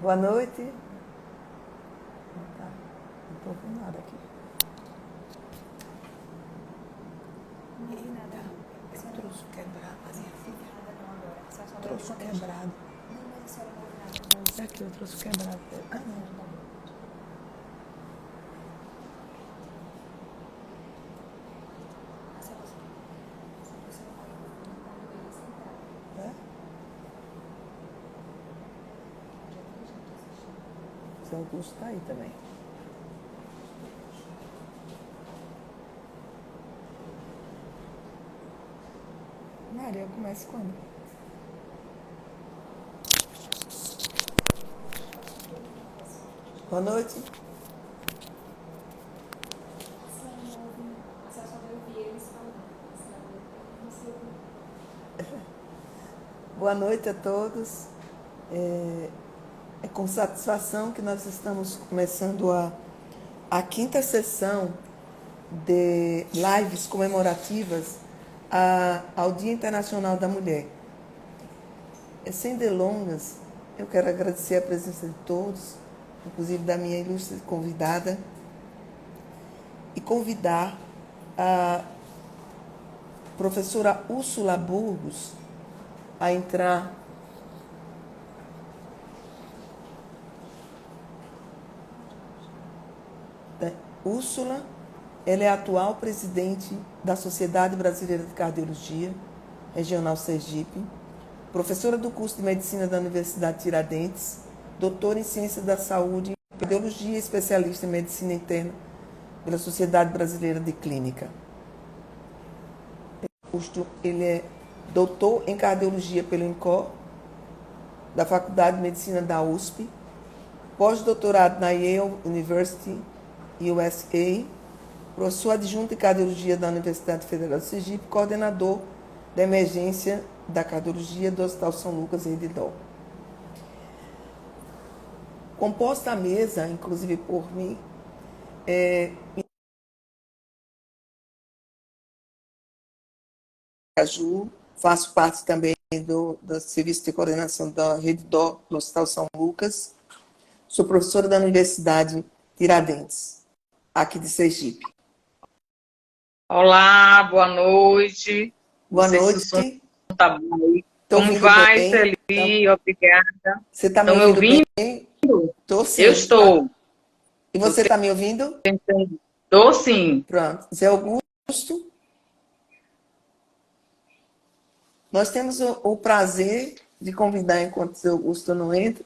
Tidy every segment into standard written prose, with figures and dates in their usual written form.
Boa noite. Tá, não estou ouvindo nada aqui. Eita, eu trouxe quebrado, a minha filha. Trouxe quebrado. Aqui, eu trouxe quebrado. Ah, não. É? Seu Augusto está aí também. Maria, eu começo quando? Boa noite. Boa noite a todos. É com satisfação que nós estamos começando a quinta sessão de lives comemorativas ao Dia Internacional da Mulher. Sem delongas, eu quero agradecer a presença de todos, inclusive da minha ilustre convidada, e convidar a professora Úrsula Burgos a entrar Úrsula, ela é a atual presidente da Sociedade Brasileira de Cardiologia, Regional Sergipe, professora do curso de Medicina da Universidade Tiradentes, doutora em Ciências da Saúde, Cardiologia e especialista em Medicina Interna pela Sociedade Brasileira de Clínica. Ele é doutor em Cardiologia pelo INCOR, da Faculdade de Medicina da USP, pós-doutorado na Yale University, USA, professor adjunto em Cardiologia da Universidade Federal de Sergipe, coordenador da emergência da cardiologia do Hospital São Lucas em Redidol. Composta a mesa, inclusive por mim, faço parte também do serviço de coordenação da Redidol no Hospital São Lucas, sou professora da Universidade Tiradentes, aqui de Sergipe. Olá, boa noite. Boa noite. Se o som tá bom aí. Como vai, Celi? Tá... Obrigada. Você está me ouvindo bem? Estou sim. Eu estou. E você está me ouvindo? Estou sim. Pronto. Zé Augusto. Nós temos o prazer de convidar, enquanto o Zé Augusto não entra,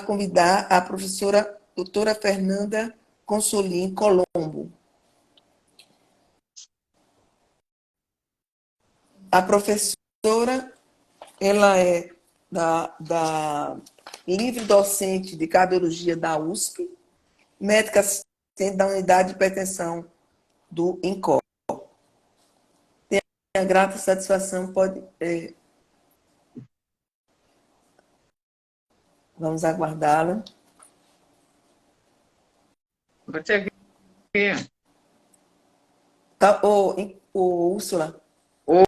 convidar a professora doutora Fernanda Consolim Colombo. A professora, ela é da livre docente de cardiologia da USP, médica assistente da unidade de hipertensão do INCOR. Tenho a grata satisfação, pode... Vamos aguardá-la. Você ver. Tá, Úrsula. Oi.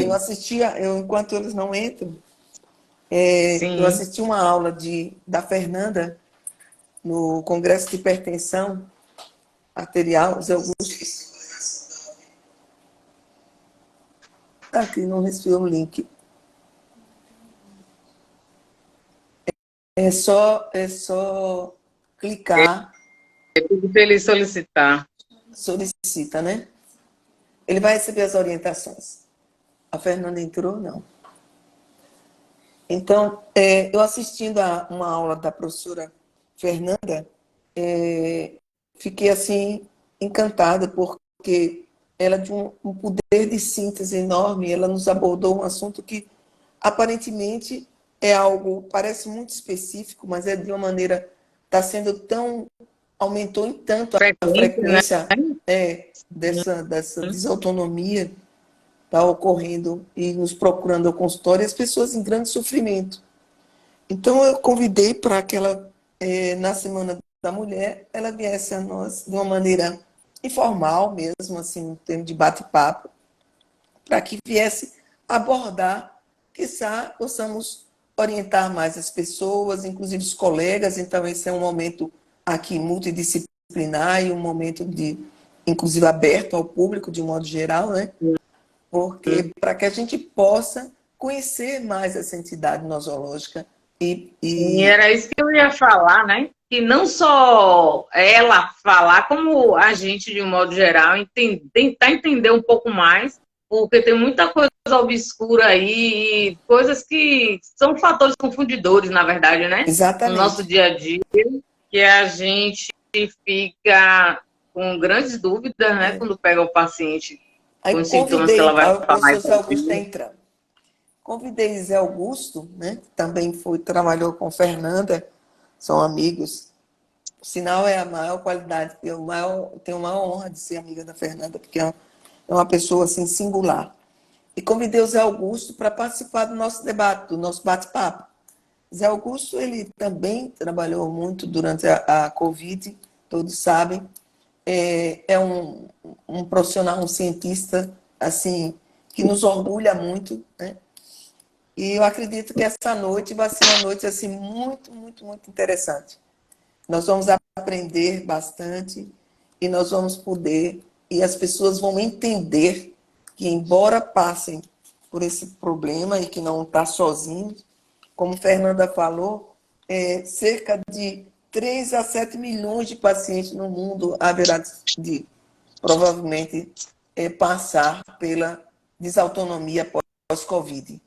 Eu assistia, enquanto eles não entram, eu assisti uma aula da Fernanda no Congresso de Hipertensão Arterial, Zé Augusto. Tá aqui, não recebi o link. É só clicar. É tudo para ele solicitar. Solicita, né? Ele vai receber as orientações. A Fernanda entrou? Não. Então, eu assistindo a uma aula da professora Fernanda, fiquei assim encantada, porque ela de um poder de síntese enorme, ela nos abordou um assunto que aparentemente é algo, parece muito específico, mas é de uma maneira, está sendo tão, aumentou em tanto a frequência, né? dessa desautonomia está ocorrendo e nos procurando ao consultório, e as pessoas em grande sofrimento. Então, eu convidei para que ela, na Semana da Mulher, ela viesse a nós de uma maneira informal mesmo, assim, em termos de bate-papo, para que viesse abordar, quiçá possamos orientar mais as pessoas, inclusive os colegas. Então, esse é um momento aqui multidisciplinar e um momento de, inclusive, aberto ao público, de um modo geral, né? Porque para que a gente possa conhecer mais essa entidade nosológica E era isso que eu ia falar, né? Que não só ela falar, como a gente, de um modo geral, tentar entender um pouco mais, porque tem muita coisa obscura aí, e coisas que são fatores confundidores, na verdade, né? Exatamente. No nosso dia a dia, que a gente fica com grandes dúvidas, né? Quando pega o paciente Aí com os sintomas que ela vai o falar mais. professor Zé Augusto está entrando. Convidei Zé Augusto, né? Que também trabalhou com Fernanda, são amigos. O sinal é a maior qualidade, tenho a maior honra de ser amiga da Fernanda, porque é uma pessoa assim, singular. E convidei o Zé Augusto para participar do nosso debate, do nosso bate-papo. Zé Augusto, ele também trabalhou muito durante a Covid, todos sabem. É um profissional, um cientista, assim, que nos orgulha muito, né? E eu acredito que essa noite vai ser uma noite assim, muito, muito, muito interessante. Nós vamos aprender bastante e nós vamos poder, e as pessoas vão entender que, embora passem por esse problema e que não está sozinhos, como Fernanda falou, cerca de 3 a 7 milhões de pacientes no mundo haverá de, provavelmente, passar pela desautonomia pós-Covid.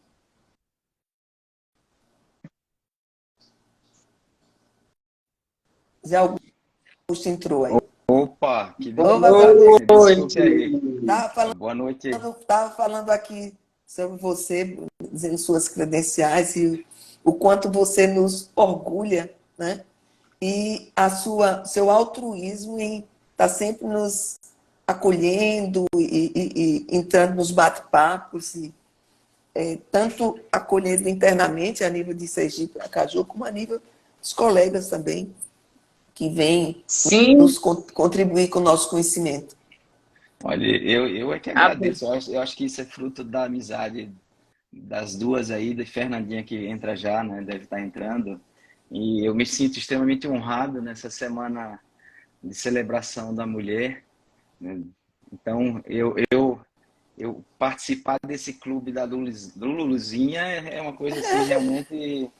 Zé Augusto entrou aí. Opa, que Boa noite. Desculpe aí. Boa noite. Estava falando aqui sobre você, dizendo suas credenciais e o quanto você nos orgulha, né? E seu altruísmo em estar sempre nos acolhendo e entrando nos bate-papos, tanto acolhendo internamente a nível de Sergipe, Acaju, como a nível dos colegas também, que vêm nos contribuir com o nosso conhecimento. Olha, eu é que agradeço. Eu acho que isso é fruto da amizade das duas aí, da Fernandinha que entra já, né? Deve estar entrando. E eu me sinto extremamente honrado nessa semana de celebração da mulher, né? Então, eu participar desse clube da Luluzinha é uma coisa assim realmente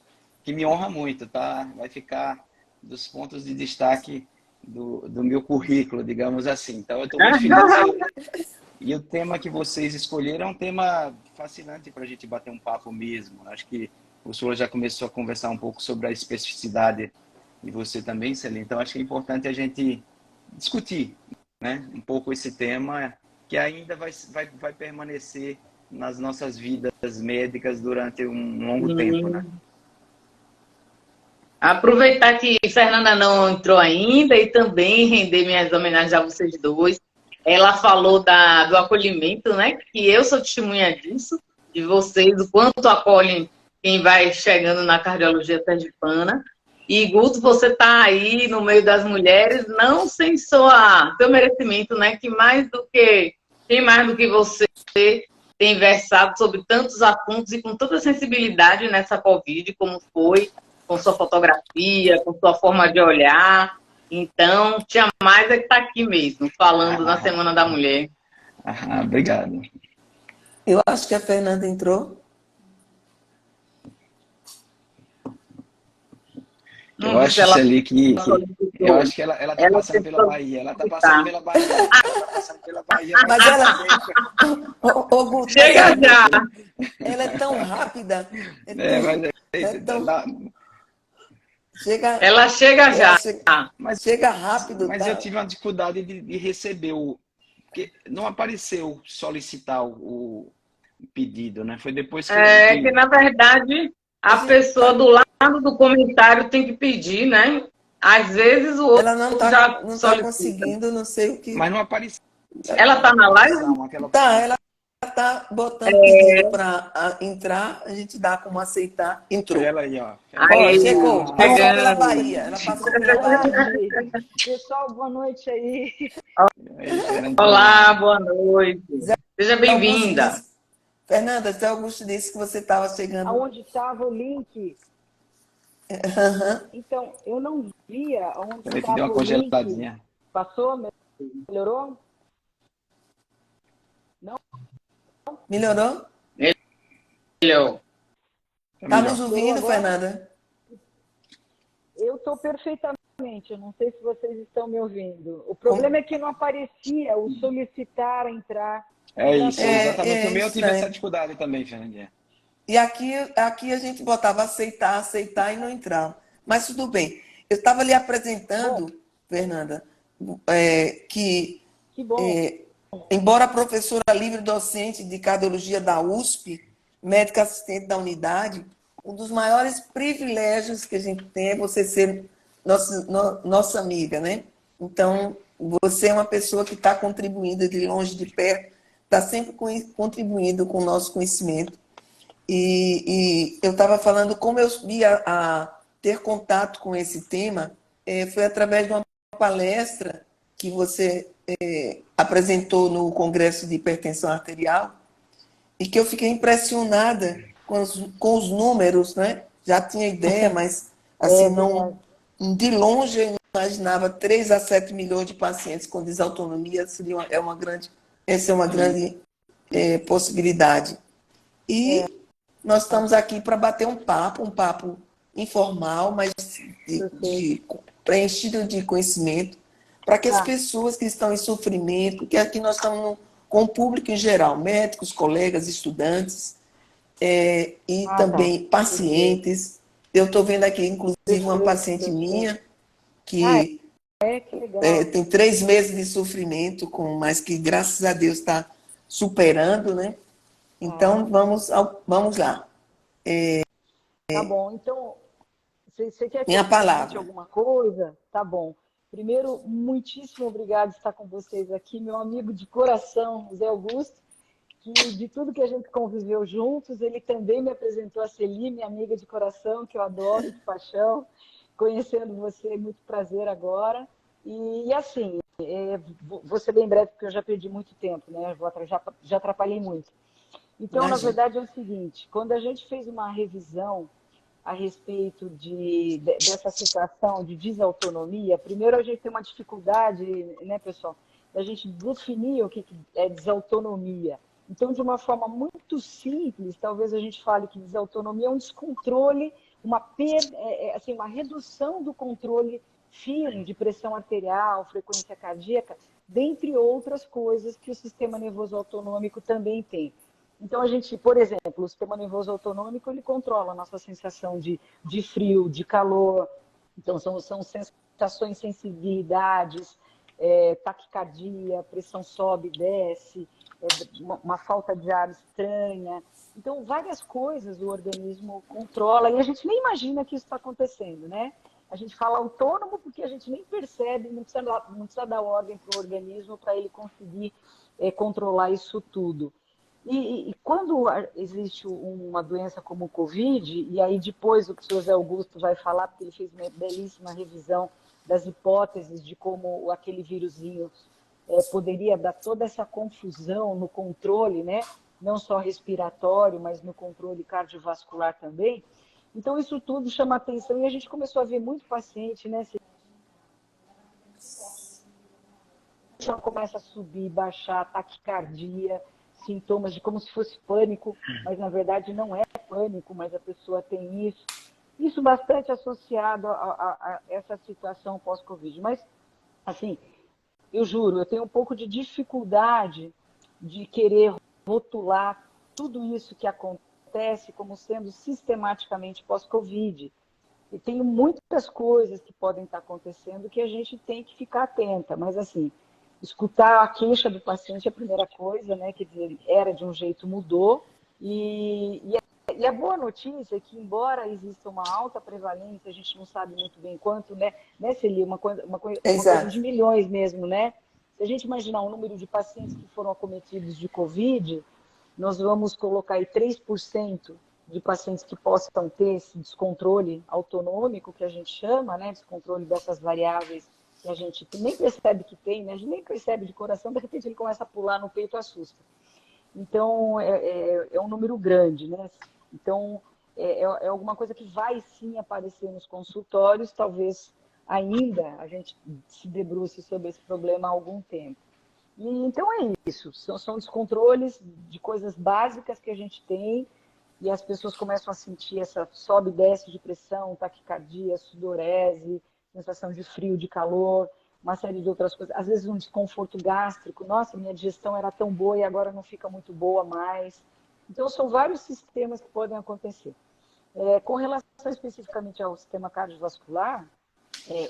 que me honra muito, tá? Vai ficar dos pontos de destaque do meu currículo, digamos assim. Então, eu estou muito feliz. E o tema que vocês escolheram é um tema fascinante para a gente bater um papo mesmo. Acho que o senhor já começou a conversar um pouco sobre a especificidade, e você também, Celine. Então, acho que é importante a gente discutir, né, um pouco esse tema que ainda vai permanecer nas nossas vidas médicas durante um longo tempo, né? Aproveitar que Fernanda não entrou ainda e também render minhas homenagens a vocês dois. Ela falou do acolhimento, né? Que eu sou testemunha disso, de vocês, o quanto acolhem quem vai chegando na cardiologia sergipana. E, Guto, você está aí no meio das mulheres, não sem seu merecimento, né? Que quem mais do que você tem versado sobre tantos assuntos e com tanta sensibilidade nessa Covid, como foi, com sua fotografia, com sua forma de olhar. Então, tinha mais é que estar aqui mesmo, falando na Semana da Mulher. Obrigado. Eu acho que a Fernanda entrou. Eu acho, Celi, eu acho que ela está passando pela Bahia. Ela está passando pela Bahia. Mas ela... Guto, chega já! Ela é tão rápida. Ela chega já. Chega rápido. Mas eu tive uma dificuldade de receber porque não apareceu solicitar o pedido, né? Foi depois que... que na verdade a pessoa do lado do comentário tem que pedir, né? Às vezes o outro ela não está conseguindo, não sei o que. Mas não apareceu. Ela está na live? Ela está botando pedido para entrar, a gente dá como aceitar. Entrou. Ela aí, ó. Chegou. Passou pela Bahia. Ela passou pela Bahia. Pessoal, boa noite aí. Olá, boa noite. Seja bem-vinda. Fernanda, até Augusto disse que você estava chegando. Aonde estava o link? Uhum. Então, eu não via onde Peraí que deu estava uma o link. congeladinha. Passou? Melhorou? Não? Melhorou? Melhor. É Tá nos melhor. Melhorou ouvindo, agora? Fernanda? Eu estou perfeitamente. Eu não sei se vocês estão me ouvindo. O problema é que não aparecia o solicitar entrar. É isso, exatamente. O É meu eu tive essa estranho. dificuldade também, Fernandinha. E aqui a gente botava aceitar, aceitar e não entrar. Mas tudo bem. Eu estava lhe Bom, apresentando, Fernanda, que que bom. embora professora livre docente de cardiologia da USP, médica assistente da unidade, um dos maiores privilégios que a gente tem é você ser nossa amiga, né? Então, você é uma pessoa que está contribuindo de longe, de perto, está sempre contribuindo com o nosso conhecimento. E eu estava falando como eu vi a ter contato com esse tema, foi através de uma palestra que você apresentou no Congresso de Hipertensão Arterial, e que eu fiquei impressionada com os números, né? Já tinha ideia, mas assim, É não, verdade. de longe eu imaginava 3 a 7 milhões de pacientes com desautonomia, essa é uma grande possibilidade. E nós estamos aqui para bater um papo informal, mas Perfeito. preenchido de conhecimento, para que as Tá. pessoas que estão em sofrimento, que aqui nós estamos com o público em geral, médicos, colegas, estudantes, e Ah, tá. também Perfeito. pacientes. Eu estou vendo aqui, inclusive, uma Perfeito, paciente perfeito. minha Ah, que que legal. tem 3 meses de sofrimento, mas que, graças a Deus, está superando, né? Tá. Então, vamos lá. Tá bom. Então, você quer que Minha eu comente palavra. alguma coisa? Tá bom. Primeiro, muitíssimo obrigado por estar com vocês aqui, meu amigo de coração, Zé Augusto, que de tudo que a gente conviveu juntos, ele também me apresentou a Celi, minha amiga de coração, que eu adoro de paixão. Conhecendo você, muito prazer agora. E assim, vou ser bem breve, porque eu já perdi muito tempo, né? Já atrapalhei muito. Então, na Imagina. verdade, é o seguinte: quando a gente fez uma revisão a respeito dessa situação de desautonomia, primeiro a gente tem uma dificuldade, né, pessoal, da gente definir o que é desautonomia. Então, de uma forma muito simples, talvez a gente fale que desautonomia é um descontrole, assim, uma redução do controle fino de pressão arterial, frequência cardíaca, dentre outras coisas que o sistema nervoso autonômico também tem. Então, a gente, por exemplo, o sistema nervoso autonômico, ele controla a nossa sensação de frio, de calor. Então, são sensações, sensibilidades, taquicardia, pressão sobe e desce, uma falta de ar estranha. Então, várias coisas o organismo controla e a gente nem imagina que isso está acontecendo, né? A gente fala autônomo porque a gente nem percebe, não precisa dar ordem para o organismo para ele conseguir controlar isso tudo. E quando existe uma doença como o Covid, e aí depois o que o senhor Zé Augusto vai falar, porque ele fez uma belíssima revisão das hipóteses de como aquele vírusinho poderia dar toda essa confusão no controle, né? Não só respiratório, mas no controle cardiovascular também. Então, isso tudo chama atenção e a gente começou a ver muito paciente, né? Já começa a subir, baixar, taquicardia, sintomas de como se fosse pânico, mas na verdade não é pânico, mas a pessoa tem isso. Isso bastante associado a essa situação pós-Covid. Mas, assim, eu juro, eu tenho um pouco de dificuldade de querer rotular tudo isso que acontece como sendo sistematicamente pós-Covid. E tem muitas coisas que podem estar acontecendo que a gente tem que ficar atenta, mas assim, escutar a queixa do paciente é a primeira coisa, né? Quer dizer, era de um jeito, mudou. E a boa notícia é que, embora exista uma alta prevalência, a gente não sabe muito bem quanto, né, Celi? Uma coisa de Exato. milhões mesmo, né? Se a gente imaginar o número de pacientes que foram acometidos de Covid, nós vamos colocar aí 3% de pacientes que possam ter esse descontrole autonômico, que a gente chama, né? Descontrole dessas variáveis que a gente nem percebe que tem, né? A gente nem percebe de coração, de repente ele começa a pular no peito e assusta. Então, é um número grande, né? Então, é alguma coisa que vai sim aparecer nos consultórios, talvez ainda a gente se debruce sobre esse problema há algum tempo. E, então é isso, são descontroles de coisas básicas que a gente tem e as pessoas começam a sentir essa sobe e desce de pressão, taquicardia, sudorese, sensação de frio, de calor, uma série de outras coisas. Às vezes um desconforto gástrico, nossa, minha digestão era tão boa e agora não fica muito boa mais. Então são vários sistemas que podem acontecer. Com relação especificamente ao sistema cardiovascular,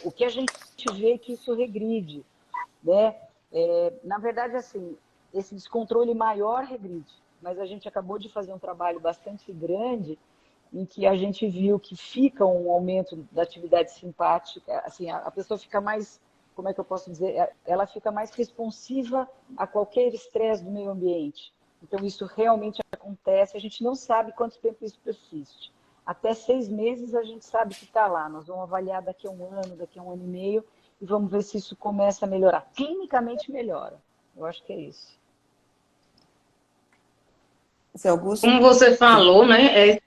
o que a gente vê é que isso regride, né? Na verdade, assim, esse descontrole maior regride, mas a gente acabou de fazer um trabalho bastante grande em que a gente viu que fica um aumento da atividade simpática, assim, a pessoa fica mais, como é que eu posso dizer, ela fica mais responsiva a qualquer estresse do meio ambiente. Então, isso realmente acontece, a gente não sabe quanto tempo isso persiste. Até 6 meses a gente sabe que está lá, nós vamos avaliar daqui a um ano, daqui a um ano e meio, e vamos ver se isso começa a melhorar. Clinicamente melhora, eu acho que é isso. Zé Augusto? Como você falou, né?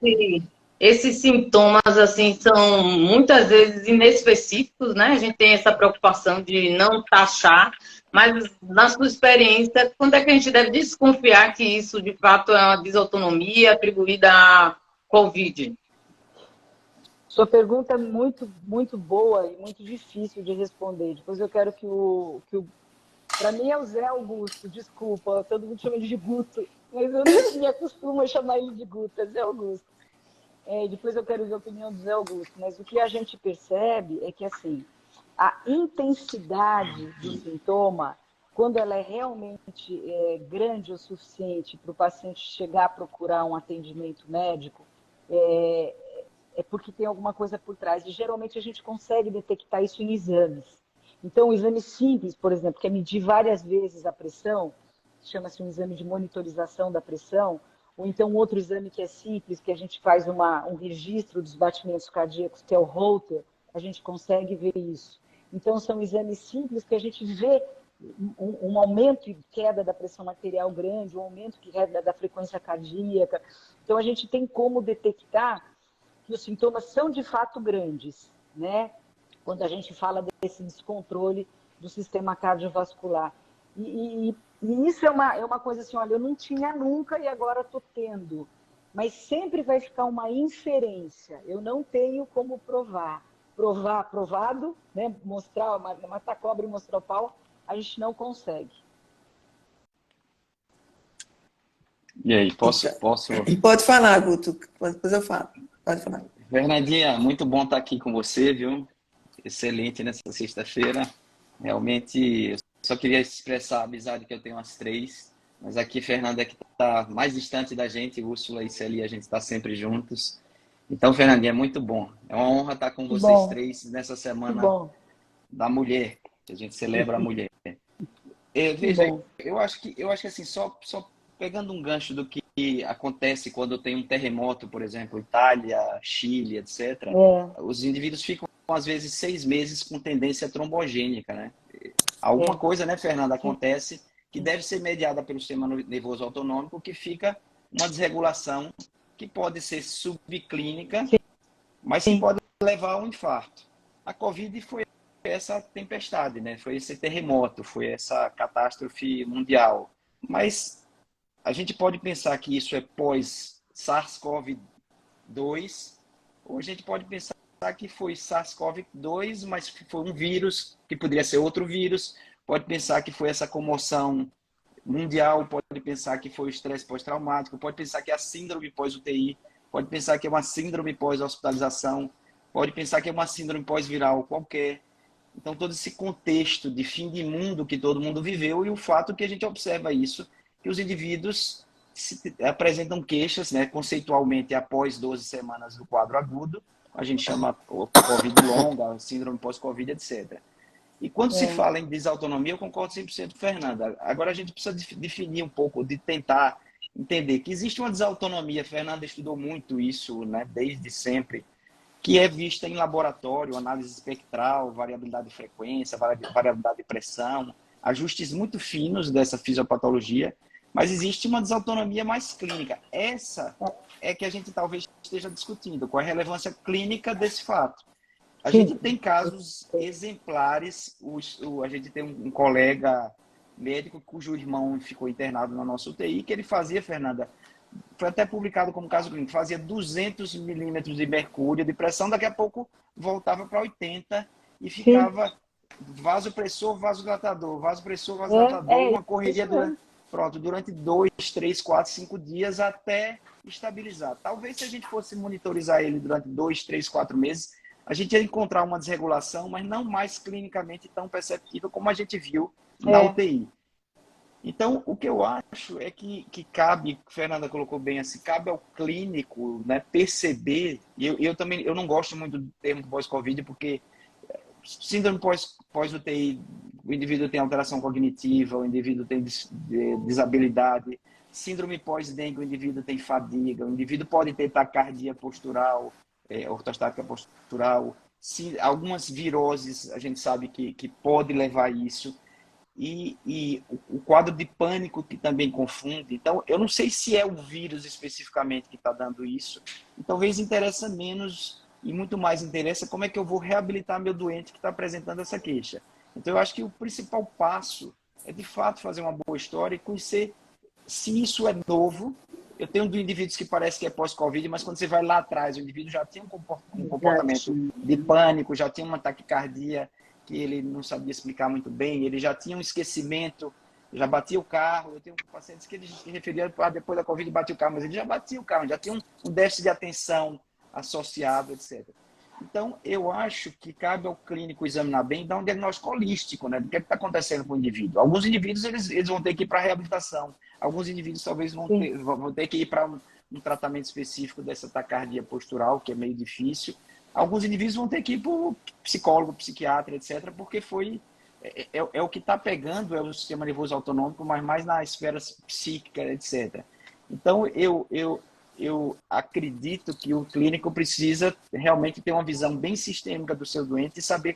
Esses sintomas, assim, são muitas vezes inespecíficos, né? A gente tem essa preocupação de não taxar, mas na sua experiência, quando é que a gente deve desconfiar que isso, de fato, é uma desautonomia atribuída à Covid? Sua pergunta é muito, muito boa e muito difícil de responder. Depois eu quero para mim é o Zé Augusto, desculpa, todo mundo chama ele de Guto, mas eu não me acostumo a chamar ele de Guto, é Zé Augusto. Depois eu quero ver a opinião do Zé Augusto, mas o que a gente percebe é que, assim, a intensidade do sintoma, quando ela é realmente grande o suficiente para o paciente chegar a procurar um atendimento médico, é porque tem alguma coisa por trás. E geralmente a gente consegue detectar isso em exames. Então, o exame simples, por exemplo, que é medir várias vezes a pressão, chama-se um exame de monitorização da pressão, ou então outro exame que é simples, que a gente faz um registro dos batimentos cardíacos, que é o Holter, a gente consegue ver isso. Então, são exames simples que a gente vê um aumento e queda da pressão arterial grande, um aumento e queda da frequência cardíaca. Então, a gente tem como detectar que os sintomas são de fato grandes, né? Quando a gente fala desse descontrole do sistema cardiovascular. E isso é uma coisa assim, olha, eu não tinha nunca e agora estou tendo. Mas sempre vai ficar uma inferência. Eu não tenho como provar. Provado, né? Matar cobra e mostrar o pau, a gente não consegue. E aí, posso? Pode falar, Guto. Depois eu falo. Pode falar. Fernandinha, muito bom estar aqui com você, viu? Excelente nessa sexta-feira. Realmente, eu só queria expressar a amizade que eu tenho às 3, mas aqui Fernanda é que está mais distante da gente, Úrsula e Celi, a gente está sempre juntos. Então, Fernandinha, é muito bom. É uma honra estar com vocês três nessa semana da mulher, que a gente celebra a mulher. Veja, eu acho que assim, só pegando um gancho do que acontece quando tem um terremoto, por exemplo, Itália, Chile, etc., os indivíduos ficam, às vezes, 6 meses com tendência trombogênica, né? Alguma coisa, né, Fernanda, acontece que deve ser mediada pelo sistema nervoso autonômico, que fica uma desregulação que pode ser subclínica, mas que pode levar a um infarto. A Covid foi essa tempestade, né? Foi esse terremoto, foi essa catástrofe mundial. Mas a gente pode pensar que isso é pós-SARS-CoV-2, ou a gente pode pensar que foi SARS-CoV-2, mas foi um vírus, que poderia ser outro vírus, pode pensar que foi essa comoção mundial, pode pensar que foi o estresse pós-traumático, pode pensar que é a síndrome pós-UTI, pode pensar que é uma síndrome pós-hospitalização, pode pensar que é uma síndrome pós-viral qualquer. Então, todo esse contexto de fim de mundo que todo mundo viveu e o fato que a gente observa isso, que os indivíduos apresentam queixas, né, conceitualmente após 12 semanas do quadro agudo, a gente chama Covid longa, síndrome pós-Covid, etc. E quando se fala em desautonomia, eu concordo 100% com Fernanda. Agora a gente precisa definir um pouco, de tentar entender que existe uma desautonomia, Fernanda estudou muito isso, né, desde sempre, que é vista em laboratório, análise espectral, variabilidade de frequência, variabilidade de pressão, ajustes muito finos dessa fisiopatologia, Mas existe uma desautonomia mais clínica. Essa é que a gente talvez esteja discutindo, qual é a relevância clínica desse fato. A gente tem casos exemplares, a gente tem um colega médico cujo irmão ficou internado na nossa UTI, que ele fazia, Fernanda, foi até publicado como caso clínico, fazia 200 milímetros de mercúrio de pressão, daqui a pouco voltava para 80 e ficava vasopressor, vasodilatador, vasopressor, vasodilatador, uma correria durante 2, 3, 4, 5 dias até estabilizar. Talvez se a gente fosse monitorizar ele durante 2, 3, 4 meses, a gente ia encontrar uma desregulação, mas não mais clinicamente tão perceptível como a gente viu na UTI. Então, o que eu acho é que cabe, Fernanda colocou bem assim, cabe ao clínico, né, perceber, e eu não gosto muito do termo pós-Covid, porque síndrome pós-UTI, o indivíduo tem alteração cognitiva, o indivíduo tem desabilidade, síndrome pós-dengue, o indivíduo tem fadiga, o indivíduo pode ter taquicardia postural, ortostática postural, algumas viroses a gente sabe que pode levar a isso, e o quadro de pânico que também confunde. Então, eu não sei se é o vírus especificamente que está dando isso, e talvez interessa menos e muito mais interessa como é que eu vou reabilitar meu doente que está apresentando essa queixa. Então, eu acho que o principal passo é, de fato, fazer uma boa história e conhecer se isso é novo. Eu tenho indivíduos que parece que é pós-Covid, mas quando você vai lá atrás, o indivíduo já tinha um comportamento de pânico, já tinha uma taquicardia que ele não sabia explicar muito bem, ele já tinha um esquecimento, já batia o carro. Eu tenho pacientes que ele se referia depois da Covid batia o carro, mas ele já batia o carro, já tinha um déficit de atenção associado, etc. Então, eu acho que cabe ao clínico examinar bem e dar um diagnóstico holístico, né, do que está acontecendo com o indivíduo. Alguns indivíduos eles vão ter que ir para a reabilitação, alguns indivíduos talvez vão ter que ir para um tratamento específico dessa taquicardia postural, que é meio difícil. Alguns indivíduos vão ter que ir para o psicólogo, psiquiatra, etc., porque é o que está pegando, é o sistema nervoso autonômico, mas mais na esfera psíquica, etc. Então, eu acredito que o clínico precisa realmente ter uma visão bem sistêmica do seu doente e saber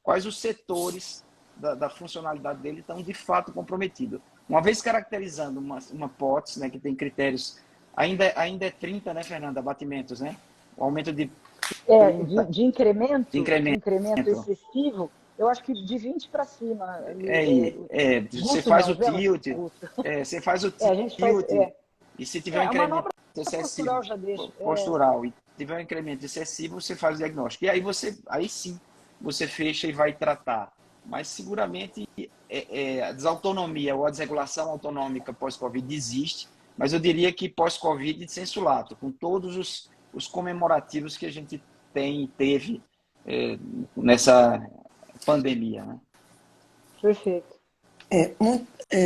quais os setores da funcionalidade dele estão de fato comprometidos. Uma vez caracterizando uma POTS, né, que tem critérios, ainda é 30, né, Fernanda, abatimentos, né? O aumento de de incremento excessivo, eu acho que de 20 para cima. Você faz o tilt, você faz o tilt, e se tiver um incremento excessivo, postural, e tiver um incremento excessivo, você faz o diagnóstico. E aí sim, você fecha e vai tratar. Mas seguramente a desautonomia ou a desregulação autonômica pós-Covid existe, mas eu diria que pós-Covid de sensu lato, com todos os comemorativos que a gente teve nessa pandemia, né? Perfeito.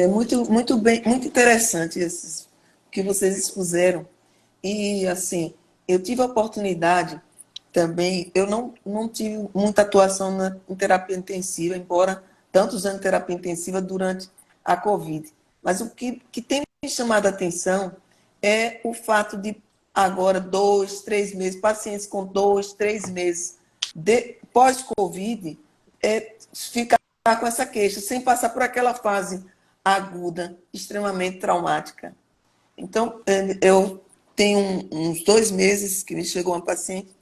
Muito bem, muito interessante esses que vocês expuseram. E, assim, eu tive a oportunidade também, eu não tive muita atuação em terapia intensiva, embora tantos anos de terapia intensiva durante a Covid. Mas o que tem me chamado a atenção é o fato de agora 2, 3 meses, pacientes com 2, 3 meses de pós-Covid, ficar com essa queixa, sem passar por aquela fase aguda, extremamente traumática. Então, eu tenho uns 2 meses que me chegou uma paciente no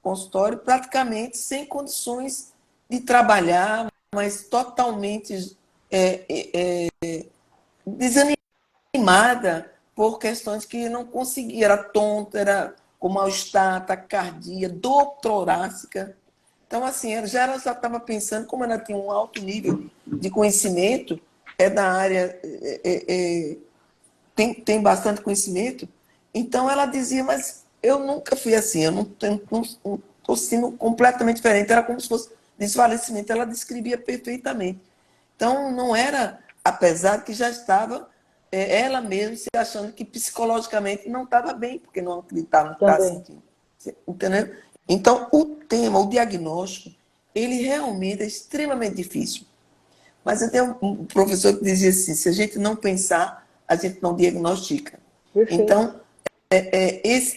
consultório, praticamente sem condições de trabalhar, mas totalmente desanimada por questões que não conseguia, era tonta, era com mal-estar, taquicardia, dor torácica. Então, assim, ela já estava pensando, como ela tinha um alto nível de conhecimento, da área, tem bastante conhecimento, então ela dizia, mas eu nunca fui assim, eu não estou sendo completamente diferente, era como se fosse desfalecimento, ela descrevia perfeitamente. Então, não era, apesar de que já estava ela mesma se achando que psicologicamente não estava bem, porque não acreditava no que estava sentindo. Entendeu? Então, o diagnóstico, ele realmente é extremamente difícil. Mas eu tenho um professor que dizia assim, se a gente não pensar, a gente não diagnostica. Perfeito. Então,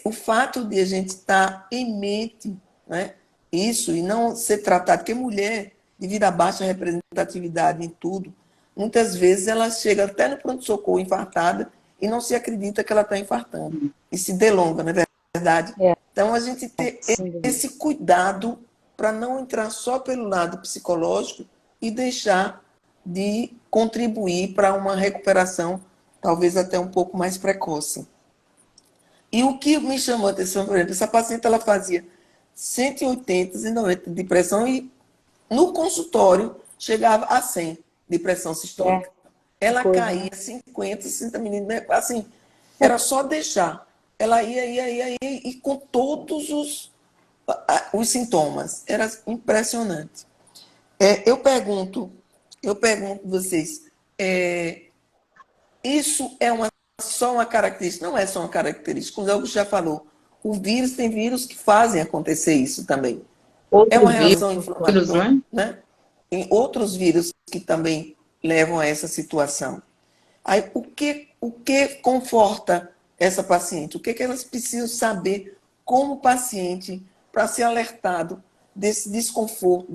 o fato de a gente estar em mente, né, isso, e não ser tratado, porque mulher, devido à baixa representatividade em tudo, muitas vezes ela chega até no pronto-socorro infartada e não se acredita que ela está infartando. E se delonga, não é verdade? Então, a gente ter esse cuidado para não entrar só pelo lado psicológico e deixar de contribuir para uma recuperação talvez até um pouco mais precoce. E o que me chamou a atenção, por exemplo, essa paciente ela fazia 180 e 90 de pressão e no consultório chegava a 100 de pressão sistólica. Ela caía 50, 60 milímetros, assim, era só deixar. Ela ia, e com todos os sintomas. Era impressionante. Eu pergunto vocês, isso é só uma característica? Não é só uma característica. Como o Augusto já falou, tem vírus que fazem acontecer isso também. É uma reação inflamatória, né? Tem outros vírus que também levam a essa situação. Aí, o que conforta essa paciente? O que elas precisam saber como paciente para ser alertado desse desconforto,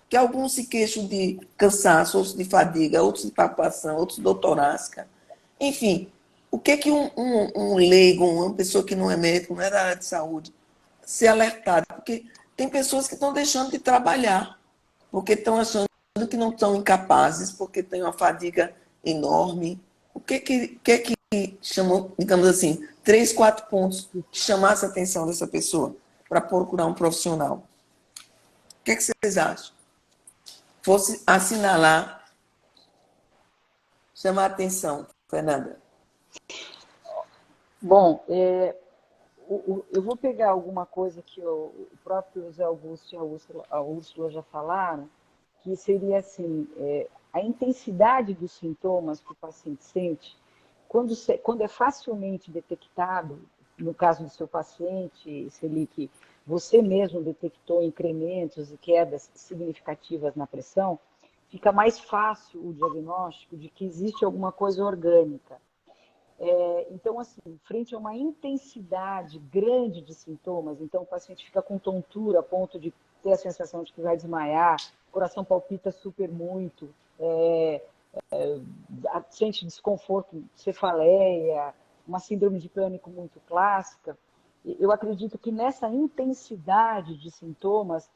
que alguns se queixam de cansaço, outros de fadiga, outros de palpação, outros de dor torácica. Enfim, o que um leigo, uma pessoa que não é médico, não é da área de saúde, ser alertado? Porque tem pessoas que estão deixando de trabalhar, porque estão achando que não estão incapazes, porque têm uma fadiga enorme. O que chamou, digamos assim, 3, 4 pontos que chamassem a atenção dessa pessoa para procurar um profissional? O que vocês acham? Fosse assinalar, chamar a atenção, Fernanda. Bom, eu vou pegar alguma coisa que o próprio Zé Augusto e a Úrsula já falaram, que seria assim, a intensidade dos sintomas que o paciente sente, quando é facilmente detectado, no caso do seu paciente, que você mesmo detectou incrementos e quedas significativas na pressão, fica mais fácil o diagnóstico de que existe alguma coisa orgânica. Então, assim, frente a uma intensidade grande de sintomas, então o paciente fica com tontura a ponto de ter a sensação de que vai desmaiar, o coração palpita super muito, sente desconforto, cefaleia, uma síndrome de pânico muito clássica. Eu acredito que nessa intensidade de sintomas,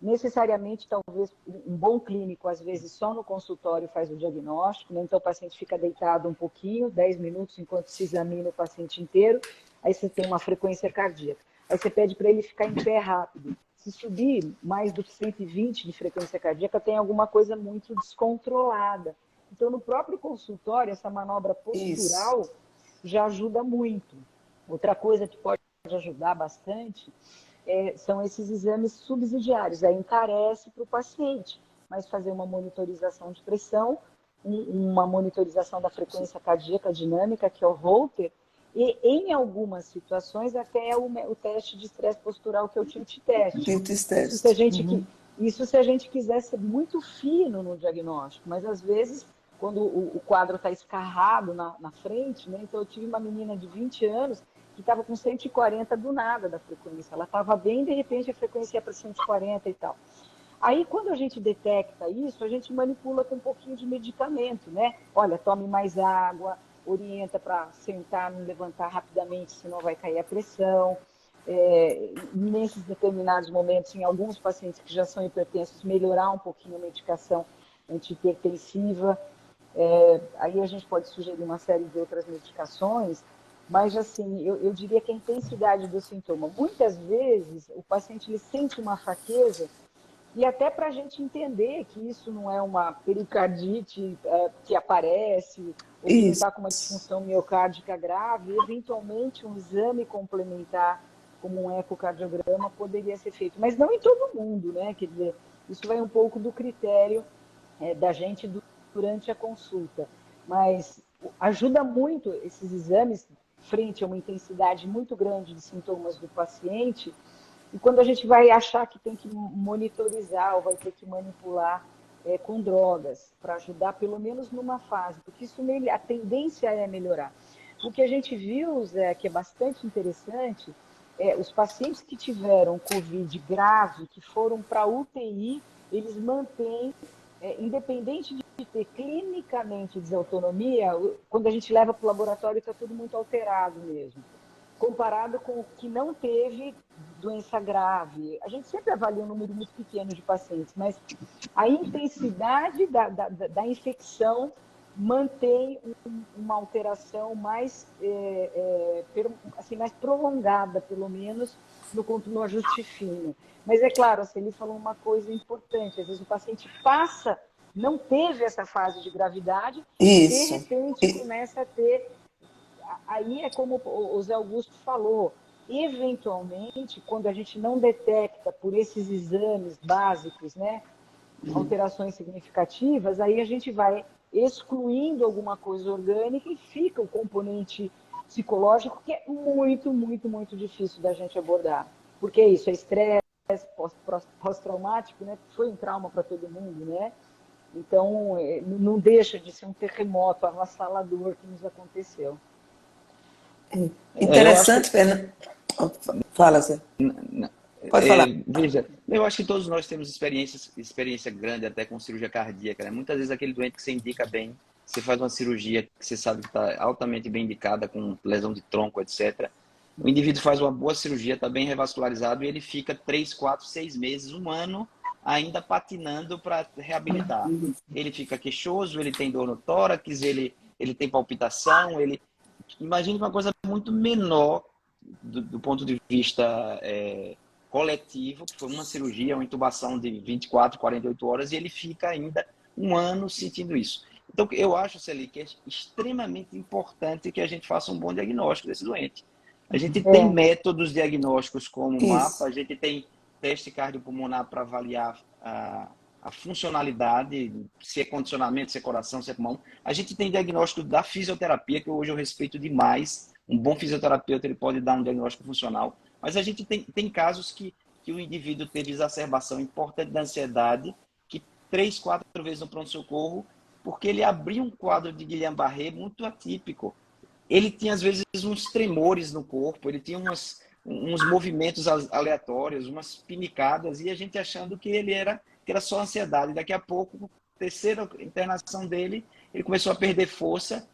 necessariamente, talvez, um bom clínico, às vezes, só no consultório faz o diagnóstico, né? Então o paciente fica deitado um pouquinho, 10 minutos, enquanto se examina o paciente inteiro, aí você tem uma frequência cardíaca. Aí você pede para ele ficar em pé rápido. Se subir mais do que 120 de frequência cardíaca, tem alguma coisa muito descontrolada. Então, no próprio consultório, essa manobra postural já ajuda muito. Outra coisa que pode ajudar bastante são esses exames subsidiários. Aí encarece para o paciente, mas fazer uma monitorização de pressão, uma monitorização da frequência cardíaca dinâmica, que é o Holter, e em algumas situações até o teste de estresse postural, que é o tilt test. Isso se a gente quiser ser muito fino no diagnóstico, mas às vezes, quando o quadro está escarrado na frente, né? Então eu tive uma menina de 20 anos que estava com 140 do nada da frequência. Ela estava bem, de repente a frequência ia para 140 e tal. Aí, quando a gente detecta isso, a gente manipula com um pouquinho de medicamento, né? Olha, tome mais água, orienta para sentar, não levantar rapidamente, senão vai cair a pressão. Nesses determinados momentos, em alguns pacientes que já são hipertensos, melhorar um pouquinho a medicação antihipertensiva. Aí a gente pode sugerir uma série de outras medicações, mas, assim, eu diria que a intensidade do sintoma. Muitas vezes, o paciente ele sente uma fraqueza, e até para a gente entender que isso não é uma pericardite que aparece, ou que não está com uma disfunção miocárdica grave, eventualmente um exame complementar, como um ecocardiograma, poderia ser feito. Mas não em todo mundo, né? Quer dizer, isso vai um pouco do critério da gente durante a consulta. Mas ajuda muito esses exames frente a uma intensidade muito grande de sintomas do paciente, e quando a gente vai achar que tem que monitorizar ou vai ter que manipular com drogas, para ajudar pelo menos numa fase, porque isso a tendência é melhorar. O que a gente viu, Zé, que é bastante interessante, os pacientes que tiveram Covid grave, que foram para UTI, eles mantêm, independente de ter clinicamente desautonomia, quando a gente leva para o laboratório está tudo muito alterado mesmo, comparado com o que não teve doença grave. A gente sempre avalia um número muito pequeno de pacientes, mas a intensidade da infecção mantém uma alteração mais, assim, mais prolongada, pelo menos, no ajuste fino. Mas é claro, assim, ele falou uma coisa importante, às vezes o paciente passa, não teve essa fase de gravidade, e de Isso. repente começa a ter. Aí é como o Zé Augusto falou, eventualmente, quando a gente não detecta por esses exames básicos, né, alterações significativas, aí a gente vai excluindo alguma coisa orgânica e fica o componente psicológico, que é muito, muito, muito difícil da gente abordar. Porque é isso, é estresse pós-traumático, né? Foi um trauma para todo mundo, né? Então, não deixa de ser um terremoto avassalador que nos aconteceu. Interessante, Fernanda. Fala, Zé. Pode falar. Veja, eu acho que todos nós temos experiência grande até com cirurgia cardíaca, né? Muitas vezes aquele doente que você indica bem, você faz uma cirurgia que você sabe que está altamente bem indicada, com lesão de tronco, etc. O indivíduo faz uma boa cirurgia, está bem revascularizado e ele fica 3, 4, 6 meses, um ano, ainda patinando para reabilitar. Ele fica queixoso, ele tem dor no tórax, ele tem palpitação, Imagine uma coisa muito menor do ponto de vista coletivo, que foi uma cirurgia, uma intubação de 24, 48 horas, e ele fica ainda um ano sentindo isso. Então, eu acho, Celi, que é extremamente importante que a gente faça um bom diagnóstico desse doente. A gente tem métodos diagnósticos como o MAPA, a gente tem teste cardiopulmonar para avaliar a funcionalidade, se é condicionamento, se é coração, se é pulmão. A gente tem diagnóstico da fisioterapia, que hoje eu respeito demais. Um bom fisioterapeuta ele pode dar um diagnóstico funcional. Mas a gente tem casos que o indivíduo teve exacerbação importante da ansiedade, que 3, 4 vezes no pronto-socorro, porque ele abriu um quadro de Guillain-Barré muito atípico. Ele tinha, às vezes, uns tremores no corpo, ele tinha uns movimentos aleatórios, umas pinicadas, e a gente achando que era só ansiedade. Daqui a pouco, terceira internação dele, ele começou a perder força,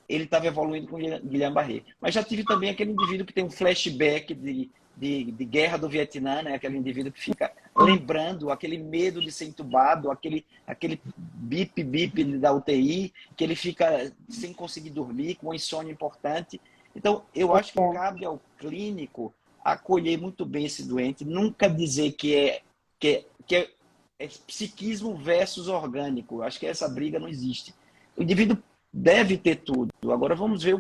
ele estava evoluindo com Guillain-Barré. Mas já tive também aquele indivíduo que tem um flashback de guerra do Vietnã, né? Aquele indivíduo que fica lembrando aquele medo de ser entubado, aquele bip da UTI, que ele fica sem conseguir dormir, com uma insônia importante. Então, eu acho que cabe ao clínico acolher muito bem esse doente, nunca dizer que é psiquismo versus orgânico. Eu acho que essa briga não existe. O indivíduo deve ter tudo. Agora vamos ver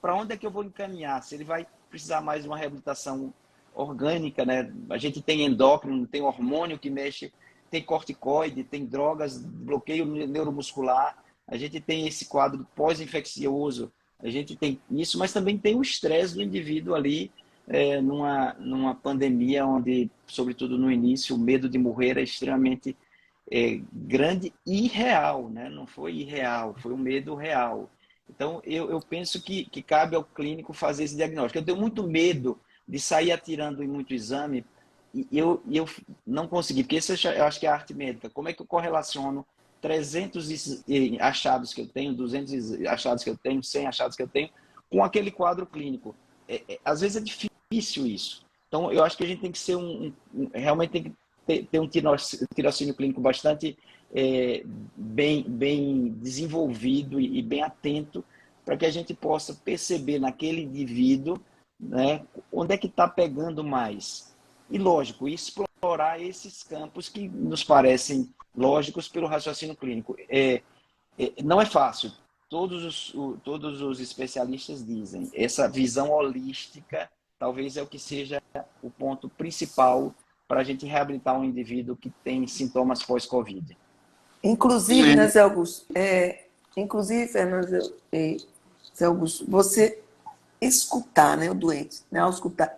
para onde é que eu vou encaminhar. Se ele vai precisar mais de uma reabilitação orgânica, né? A gente tem endócrino, tem hormônio que mexe, tem corticoide, tem drogas, bloqueio neuromuscular. A gente tem esse quadro pós-infeccioso. A gente tem isso, mas também tem o estresse do indivíduo ali numa pandemia onde, sobretudo no início, o medo de morrer é extremamente grande e real, né? Não foi irreal, foi um medo real. Então, eu penso que cabe ao clínico fazer esse diagnóstico. Eu tenho muito medo de sair atirando em muito exame e eu não consegui, porque isso eu acho que é a arte médica. Como é que eu correlaciono 300 achados que eu tenho, 200 achados que eu tenho, 100 achados que eu tenho, com aquele quadro clínico? Às vezes é difícil isso. Então, eu acho que a gente tem que ser realmente tem que ter um tirocínio clínico bastante bem desenvolvido e bem atento para que a gente possa perceber naquele indivíduo, né, onde é que está pegando mais. E, lógico, explorar esses campos que nos parecem lógicos pelo raciocínio clínico. Não é fácil. Todos os especialistas dizem. Essa visão holística talvez é o que seja o ponto principal para a gente reabilitar um indivíduo que tem sintomas pós-Covid. Inclusive, né, Zé Augusto? Inclusive, Fernando e Zé Augusto, você escutar, né, o doente, né, ao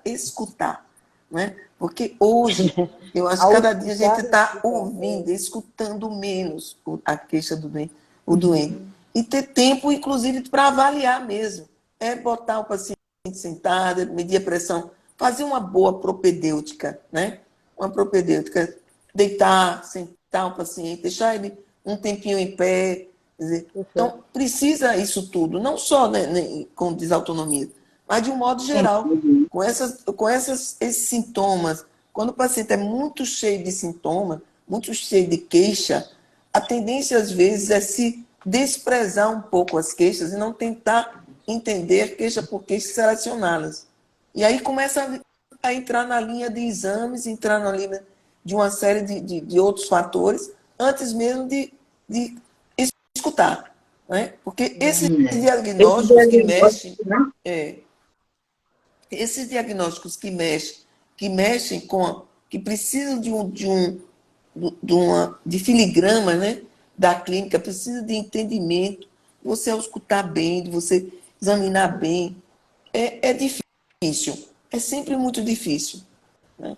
escutar, né? Porque hoje, eu acho que cada dia a gente está ouvindo, escutando menos a queixa do doente, o doente. E ter tempo, inclusive, para avaliar mesmo. Botar o paciente sentado, medir a pressão, fazer uma boa propedêutica, né? Uma propedêutica, deitar, sentar o paciente, deixar ele um tempinho em pé. Quer dizer, Perfeito. então, precisa isso tudo, não só, né, com desautonomia, mas de um modo geral, esses sintomas. Quando o paciente é muito cheio de sintomas, muito cheio de queixa, a tendência, às vezes, é se desprezar um pouco as queixas e não tentar entender queixa por queixa e selecioná-las. E aí começa a entrar na linha de exames, entrar na linha de uma série de outros fatores, antes mesmo de escutar. Né? Porque esses Esse diagnósticos que mexem, diagnóstico, né? esses diagnósticos que mexem com, que precisam de filigrama, né, da clínica, precisa de entendimento, de você escutar bem, de você examinar bem, é difícil, é sempre muito difícil. Né?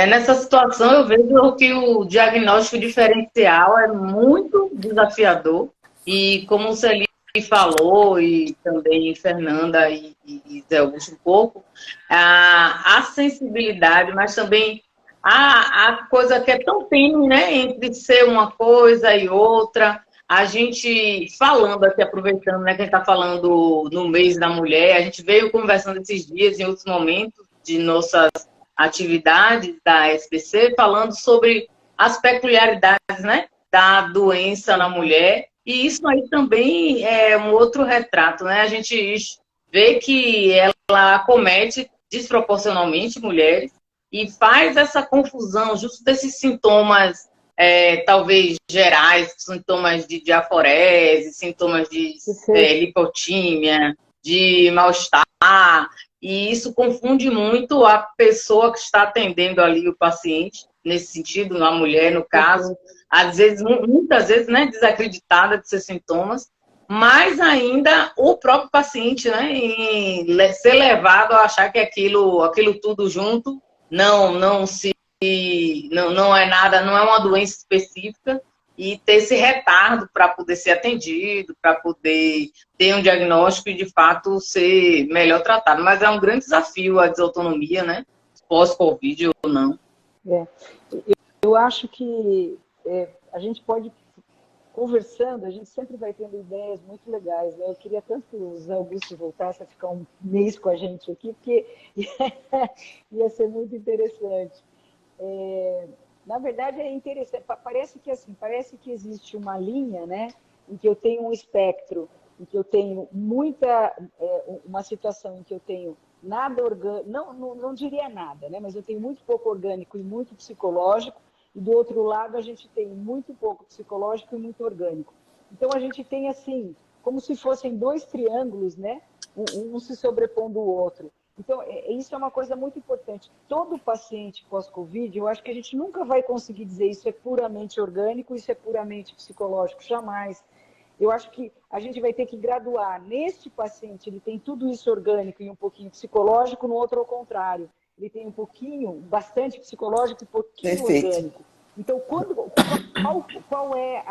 Nessa situação, eu vejo que o diagnóstico diferencial é muito desafiador. E como o Celi falou, e também Fernanda e Zé Augusto um pouco, a sensibilidade, mas também a coisa que é tão tênue, né, entre ser uma coisa e outra. A gente falando aqui, aproveitando, né, que a gente está falando no mês da mulher, a gente veio conversando esses dias, em outros momentos de nossas atividades da SBC, falando sobre as peculiaridades, né, da doença na mulher, e isso aí também é um outro retrato, né? A gente vê que ela acomete desproporcionalmente mulheres e faz essa confusão justo desses sintomas, talvez gerais, sintomas de diaforese, sintomas de lipotímia, de mal-estar, e isso confunde muito a pessoa que está atendendo ali o paciente, nesse sentido, a mulher, no caso, às vezes, muitas vezes, né, desacreditada de seus sintomas, mas ainda o próprio paciente, né, em ser levado a achar que aquilo tudo junto não é nada, não é uma doença específica, e ter esse retardo para poder ser atendido, para poder ter um diagnóstico e, de fato, ser melhor tratado. Mas é um grande desafio a desautonomia, né? Pós-Covid ou não. Eu acho que a gente pode, conversando, a gente sempre vai tendo ideias muito legais. Né? Eu queria tanto que o Zé Augusto voltasse a ficar um mês com a gente aqui, porque ia ser muito interessante. Na verdade, é interessante. Parece que existe uma linha, né, em que eu tenho um espectro, em que eu tenho uma situação em que eu tenho nada orgânico, não diria nada, né, mas eu tenho muito pouco orgânico e muito psicológico, e do outro lado a gente tem muito pouco psicológico e muito orgânico. Então a gente tem assim, como se fossem dois triângulos, né, um se sobrepondo ao outro. Então, isso é uma coisa muito importante. Todo paciente pós-Covid, eu acho que a gente nunca vai conseguir dizer isso é puramente orgânico, isso é puramente psicológico, jamais. Eu acho que a gente vai ter que graduar. Neste paciente, ele tem tudo isso orgânico e um pouquinho psicológico, no outro ao contrário. Ele tem bastante psicológico e pouquinho orgânico. Então, qual é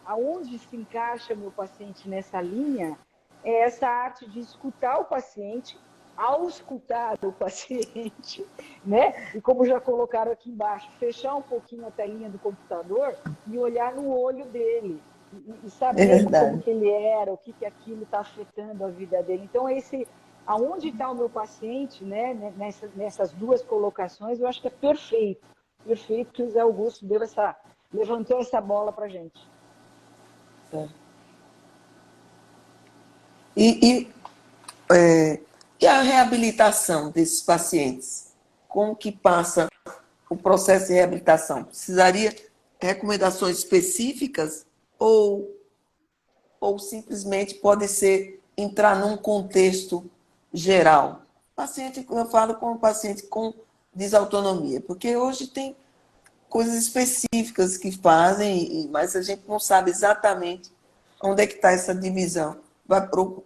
aonde se encaixa meu paciente nessa linha? É essa arte de escutar o paciente, auscultar o paciente, né? E como já colocaram aqui embaixo, fechar um pouquinho a telinha do computador e olhar no olho dele e saber como que ele era, o que aquilo está afetando a vida dele. Então, aonde está o meu paciente, né? Nessas duas colocações, eu acho que é perfeito que o Zé Augusto levantou essa bola para a gente. E a reabilitação desses pacientes? Como que passa o processo de reabilitação? Precisaria de recomendações específicas ou simplesmente pode ser entrar num contexto geral? Paciente, eu falo com o paciente com desautonomia, porque hoje tem coisas específicas que fazem, mas a gente não sabe exatamente onde é que está essa divisão.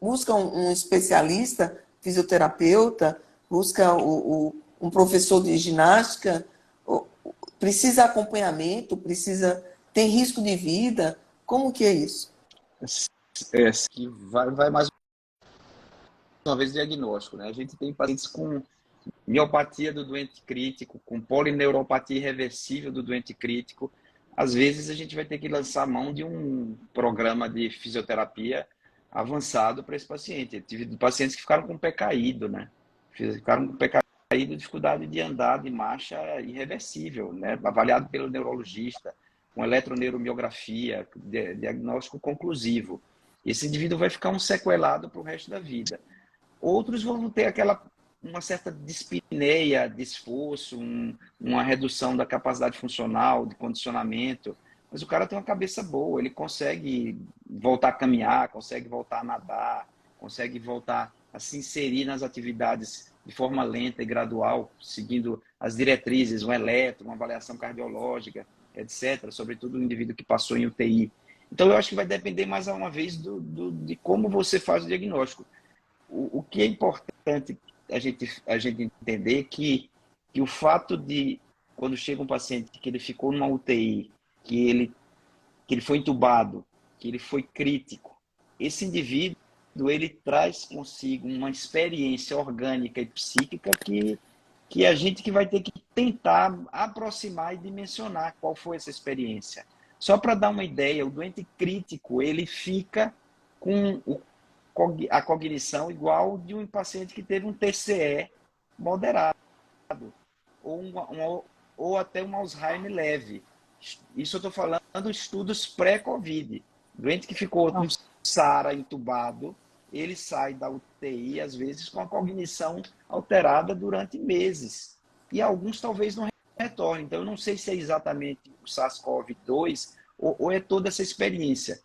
Busca um especialista, fisioterapeuta, busca um professor de ginástica, precisa acompanhamento, tem risco de vida, como que é isso? Que vai mais uma vez diagnóstico, né? A gente tem pacientes com miopatia do doente crítico, com polineuropatia irreversível do doente crítico, às vezes a gente vai ter que lançar mão de um programa de fisioterapia avançado para esse paciente. Eu tive pacientes que ficaram com o pé caído, né? Ficaram com o pé caído, dificuldade de andar de marcha irreversível, né? Avaliado pelo neurologista, com eletroneuromiografia, diagnóstico conclusivo. Esse indivíduo vai ficar um sequelado para o resto da vida. Outros vão ter uma certa dispneia de esforço, uma redução da capacidade funcional, de condicionamento, mas o cara tem uma cabeça boa, ele consegue voltar a caminhar, consegue voltar a nadar, consegue voltar a se inserir nas atividades de forma lenta e gradual, seguindo as diretrizes, um eletro, uma avaliação cardiológica, etc., sobretudo o indivíduo que passou em UTI. Então, eu acho que vai depender, mais uma vez, de como você faz o diagnóstico. O que é importante a gente entender que o fato de, quando chega um paciente que ele ficou numa UTI, que ele foi entubado, que ele foi crítico, esse indivíduo ele traz consigo uma experiência orgânica e psíquica que a gente que vai ter que tentar aproximar e dimensionar qual foi essa experiência. Só para dar uma ideia, o doente crítico ele fica com a cognição igual de um paciente que teve um TCE moderado ou até um Alzheimer leve. Isso eu estou falando de estudos pré-Covid. Doente que ficou com SARA entubado, ele sai da UTI, às vezes, com a cognição alterada durante meses. E alguns talvez não retornem. Então, eu não sei se é exatamente o SARS-CoV-2 ou é toda essa experiência.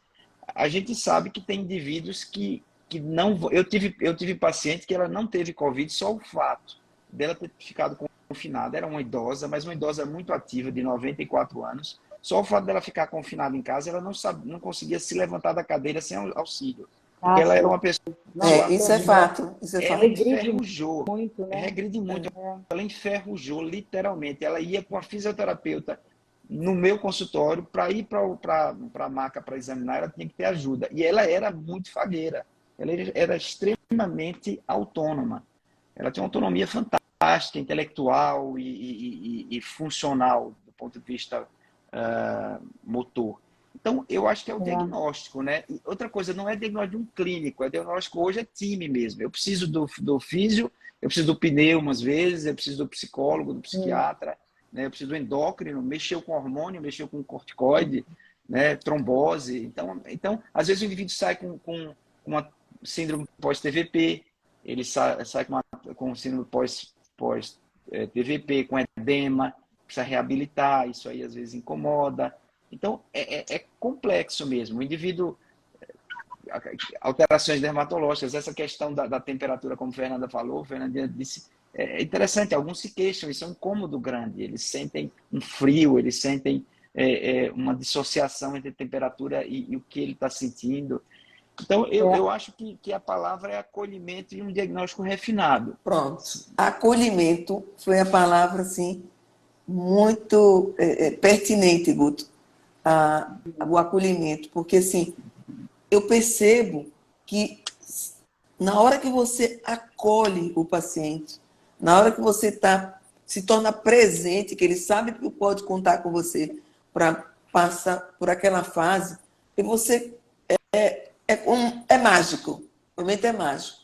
A gente sabe que tem indivíduos que não... Eu tive paciente que ela não teve Covid, só o fato dela ter ficado confinada. Era uma idosa, mas uma idosa muito ativa, de 94 anos. Só o fato dela ficar confinada em casa, ela não conseguia se levantar da cadeira sem auxílio. Porque ela era uma pessoa... Isso é fato. Ela enferrujou. Muito, né? Regride muito. Ela enferrujou, literalmente. Ela ia com a fisioterapeuta no meu consultório para ir para a maca para examinar, ela tinha que ter ajuda. E ela era muito fagueira. Ela era extremamente autônoma. Ela tinha uma autonomia fantástica, intelectual e funcional do ponto de vista motor. Então, eu acho que é o diagnóstico, né? E outra coisa, não é diagnóstico de um clínico, é diagnóstico hoje é time mesmo. Eu preciso do físio, eu preciso do pneu, às vezes, eu preciso do psicólogo, do psiquiatra, né? Eu preciso do endócrino, mexeu com hormônio, mexeu com corticoide, né? Trombose. Então, às vezes o indivíduo sai com uma síndrome pós-TVP, ele sai com síndrome pós-TVP, com edema, precisa reabilitar, isso aí às vezes incomoda. Então, é complexo mesmo. O indivíduo, alterações dermatológicas, essa questão da temperatura, como a Fernanda falou, Fernandinha disse, é interessante, alguns se queixam, isso é um incômodo grande, eles sentem um frio, eles sentem uma dissociação entre a temperatura e o que ele está sentindo. Então, eu acho que a palavra é acolhimento e um diagnóstico refinado. Pronto. Acolhimento foi a palavra, assim, muito pertinente, Guto. O acolhimento, porque assim, eu percebo que na hora que você acolhe o paciente, na hora que você se torna presente, que ele sabe que pode contar com você para passar por aquela fase, e você é mágico, realmente é mágico.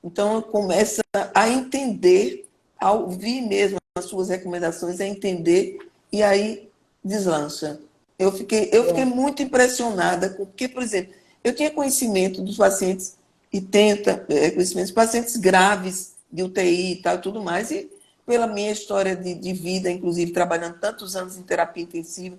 Então, começa a entender, a ouvir mesmo as suas recomendações, a entender, e aí deslancha. Eu fiquei muito impressionada, porque, por exemplo, eu tinha conhecimento dos pacientes, e conhecimento dos pacientes graves, de UTI e tal, e tudo mais, e pela minha história de vida, inclusive trabalhando tantos anos em terapia intensiva,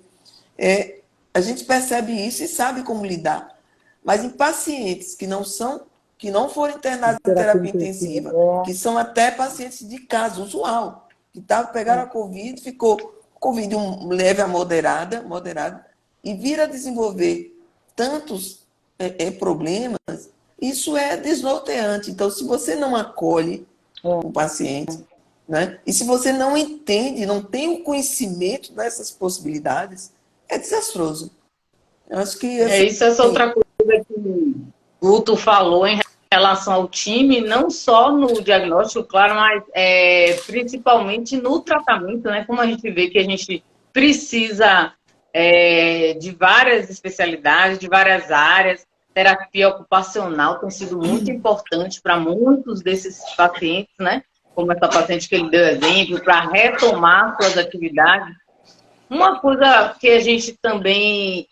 a gente percebe isso e sabe como lidar. Mas em pacientes que não foram internados em terapia intensiva, que são até pacientes de caso usual, que pegaram a Covid, ficou Covid leve a moderada, e vir a desenvolver tantos problemas, isso é desnorteante. Então, se você não acolhe o paciente, né, e se você não entende, não tem o conhecimento dessas possibilidades, é desastroso. Eu acho que... Isso é outra coisa que o Guto falou em relação ao time, não só no diagnóstico, claro, mas principalmente no tratamento, né? Como a gente vê que a gente precisa de várias especialidades, de várias áreas. Terapia ocupacional tem sido muito importante para muitos desses pacientes, né? Como essa paciente que ele deu exemplo, para retomar suas atividades. Uma coisa que a gente também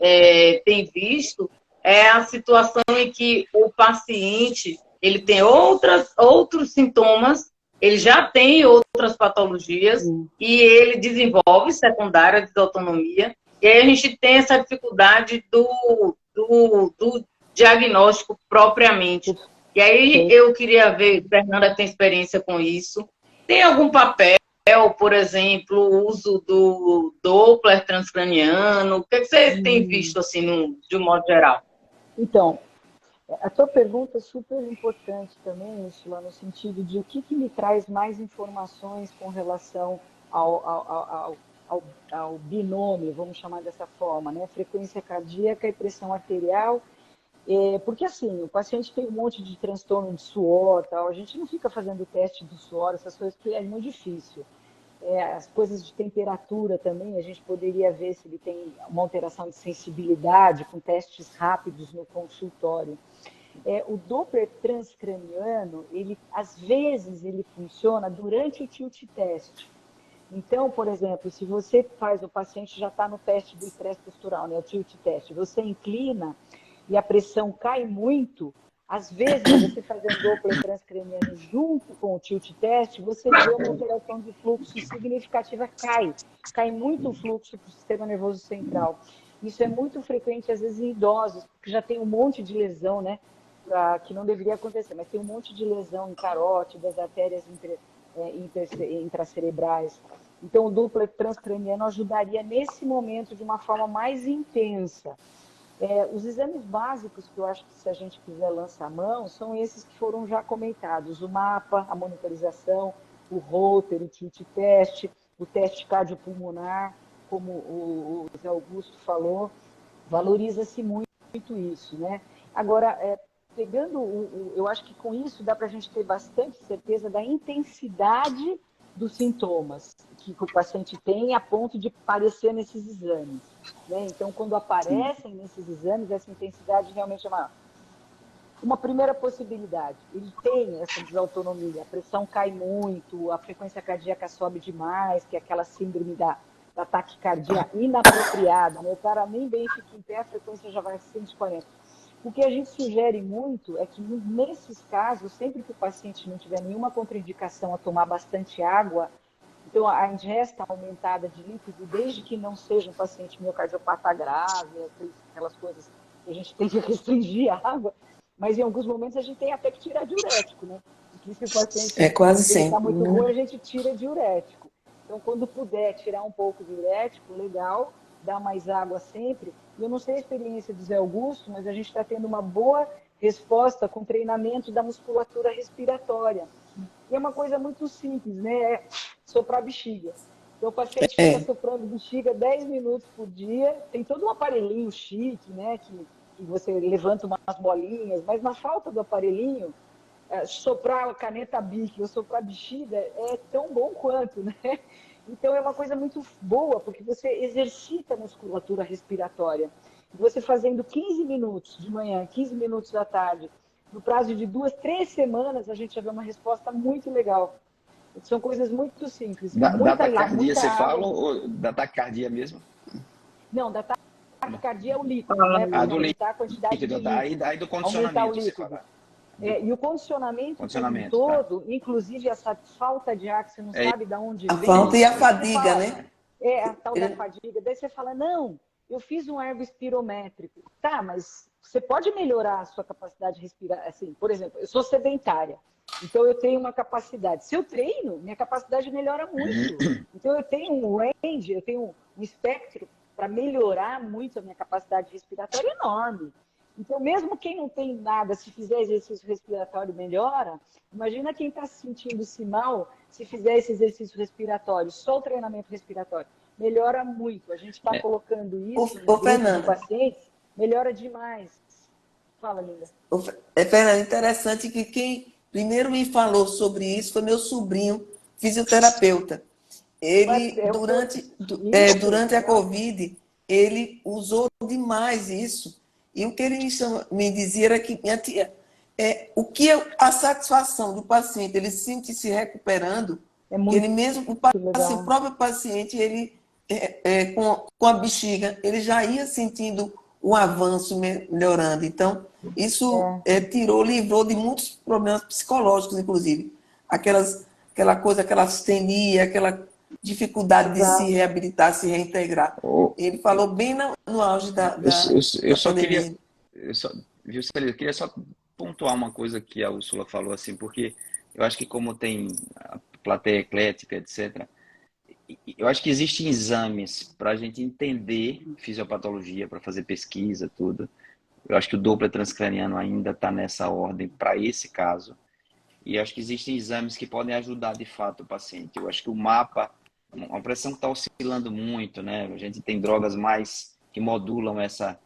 tem visto é a situação em que o paciente ele tem outros sintomas, ele já tem outras patologias e ele desenvolve secundária desautonomia. E aí a gente tem essa dificuldade do diagnóstico propriamente. E aí eu queria ver, Fernanda tem experiência com isso, tem algum papel, por exemplo, o uso do Doppler transcraniano? O que você tem visto, assim, de um modo geral? Então, a tua pergunta é super importante também, Ursula, no sentido de o que me traz mais informações com relação ao binômio, vamos chamar dessa forma, né? Frequência cardíaca e pressão arterial. Porque, assim, o paciente tem um monte de transtorno de suor, tal. A gente não fica fazendo teste do suor, essas coisas, porque é muito difícil. As coisas de temperatura também, a gente poderia ver se ele tem uma alteração de sensibilidade com testes rápidos no consultório. O Doppler transcraniano, às vezes, ele funciona durante o tilt test. Então, por exemplo, se você faz, o paciente já está no teste do estresse postural, né, o tilt test, você inclina e a pressão cai muito, às vezes, você fazendo Doppler transcraniano junto com o tilt test, você vê uma alteração de fluxo significativa, cai muito o fluxo para o sistema nervoso central. Isso é muito frequente, às vezes, em idosos, porque já tem um monte de lesão, né, que não deveria acontecer, mas tem um monte de lesão em carótidas, artérias intracerebrais. Então, o Doppler transcraniano ajudaria nesse momento de uma forma mais intensa. Os exames básicos que eu acho que, se a gente quiser lançar a mão, são esses que foram já comentados: o mapa, a monitorização, o Holter, o tilt test, o teste cardiopulmonar, como o Zé Augusto falou, valoriza-se muito isso, né? Agora, pegando, eu acho que com isso dá para a gente ter bastante certeza da intensidade dos sintomas que o paciente tem a ponto de aparecer nesses exames, né? Então, quando aparecem nesses exames, essa intensidade realmente é uma primeira possibilidade. Ele tem essa desautonomia, a pressão cai muito, a frequência cardíaca sobe demais, que é aquela síndrome da taquicardia inapropriada, né? O cara nem bem fica em pé, a frequência já vai a 140. O que a gente sugere muito é que, nesses casos, sempre que o paciente não tiver nenhuma contraindicação a tomar bastante água, então a ingesta aumentada de líquido, desde que não seja um paciente miocardiopata grave, aquelas coisas que a gente tem que restringir a água, mas em alguns momentos a gente tem até que tirar diurético, né? Porque se o paciente quase sempre. está muito ruim, a gente tira diurético. Então, quando puder tirar um pouco de diurético, legal, dá mais água sempre. E eu não sei a experiência do Zé Augusto, mas a gente está tendo uma boa resposta com treinamento da musculatura respiratória. E é uma coisa muito simples, né? Soprar bexiga. Então, o paciente fica soprando bexiga 10 minutos por dia. Tem todo um aparelhinho chique, né? Que você levanta umas bolinhas, mas na falta do aparelhinho, soprar a caneta Bic ou soprar bexiga é tão bom quanto, né? Então, é uma coisa muito boa, porque você exercita a musculatura respiratória. Você fazendo 15 minutos de manhã, 15 minutos da tarde, no prazo de 2, 3 semanas, a gente já vê uma resposta muito legal. São coisas muito simples. Da taquicardia você fala ou da taquicardia mesmo? Não, da taquicardia é o líquido, né? Do aumentar a quantidade de líquido. Aí do condicionamento você fala. E o condicionamento como todo, inclusive essa falta de ar que você não sabe de onde vem. A falta e a fadiga, né? A tal da fadiga. Daí você fala, não, eu fiz um ergo espirométrico. Tá, mas você pode melhorar a sua capacidade de respirar. Assim, por exemplo, eu sou sedentária, então eu tenho uma capacidade. Se eu treino, minha capacidade melhora muito. Então eu tenho um range, eu tenho um espectro para melhorar muito a minha capacidade respiratória enorme. Então, mesmo quem não tem nada, se fizer exercício respiratório, melhora. Imagina quem está se sentindo-se mal, se fizer esse exercício respiratório, só o treinamento respiratório. Melhora muito. A gente está colocando isso nos pacientes, melhora demais. Fala, Linda. Fernanda, interessante que quem primeiro me falou sobre isso foi meu sobrinho, fisioterapeuta. Ele, durante a Covid, ele usou demais isso. E o que ele me dizia era que, minha tia, a satisfação do paciente, ele se sentir se recuperando, que ele mesmo, o próprio paciente, ele, com a bexiga, ele já ia sentindo o avanço melhorando. Então, isso livrou de muitos problemas psicológicos, inclusive. Aquela coisa, aquela astenia, aquela dificuldade de se reabilitar, se reintegrar. Ele falou bem no auge da pandemia. Viu, Celina, eu queria só pontuar uma coisa que a Úrsula falou, assim, porque eu acho que como tem a plateia eclética, etc., eu acho que existem exames para a gente entender fisiopatologia, para fazer pesquisa, tudo. Eu acho que o Doppler transcraniano ainda está nessa ordem para esse caso. E acho que existem exames que podem ajudar de fato o paciente. Eu acho que o mapa, uma pressão que está oscilando muito, né? A gente tem drogas mais que modulam essa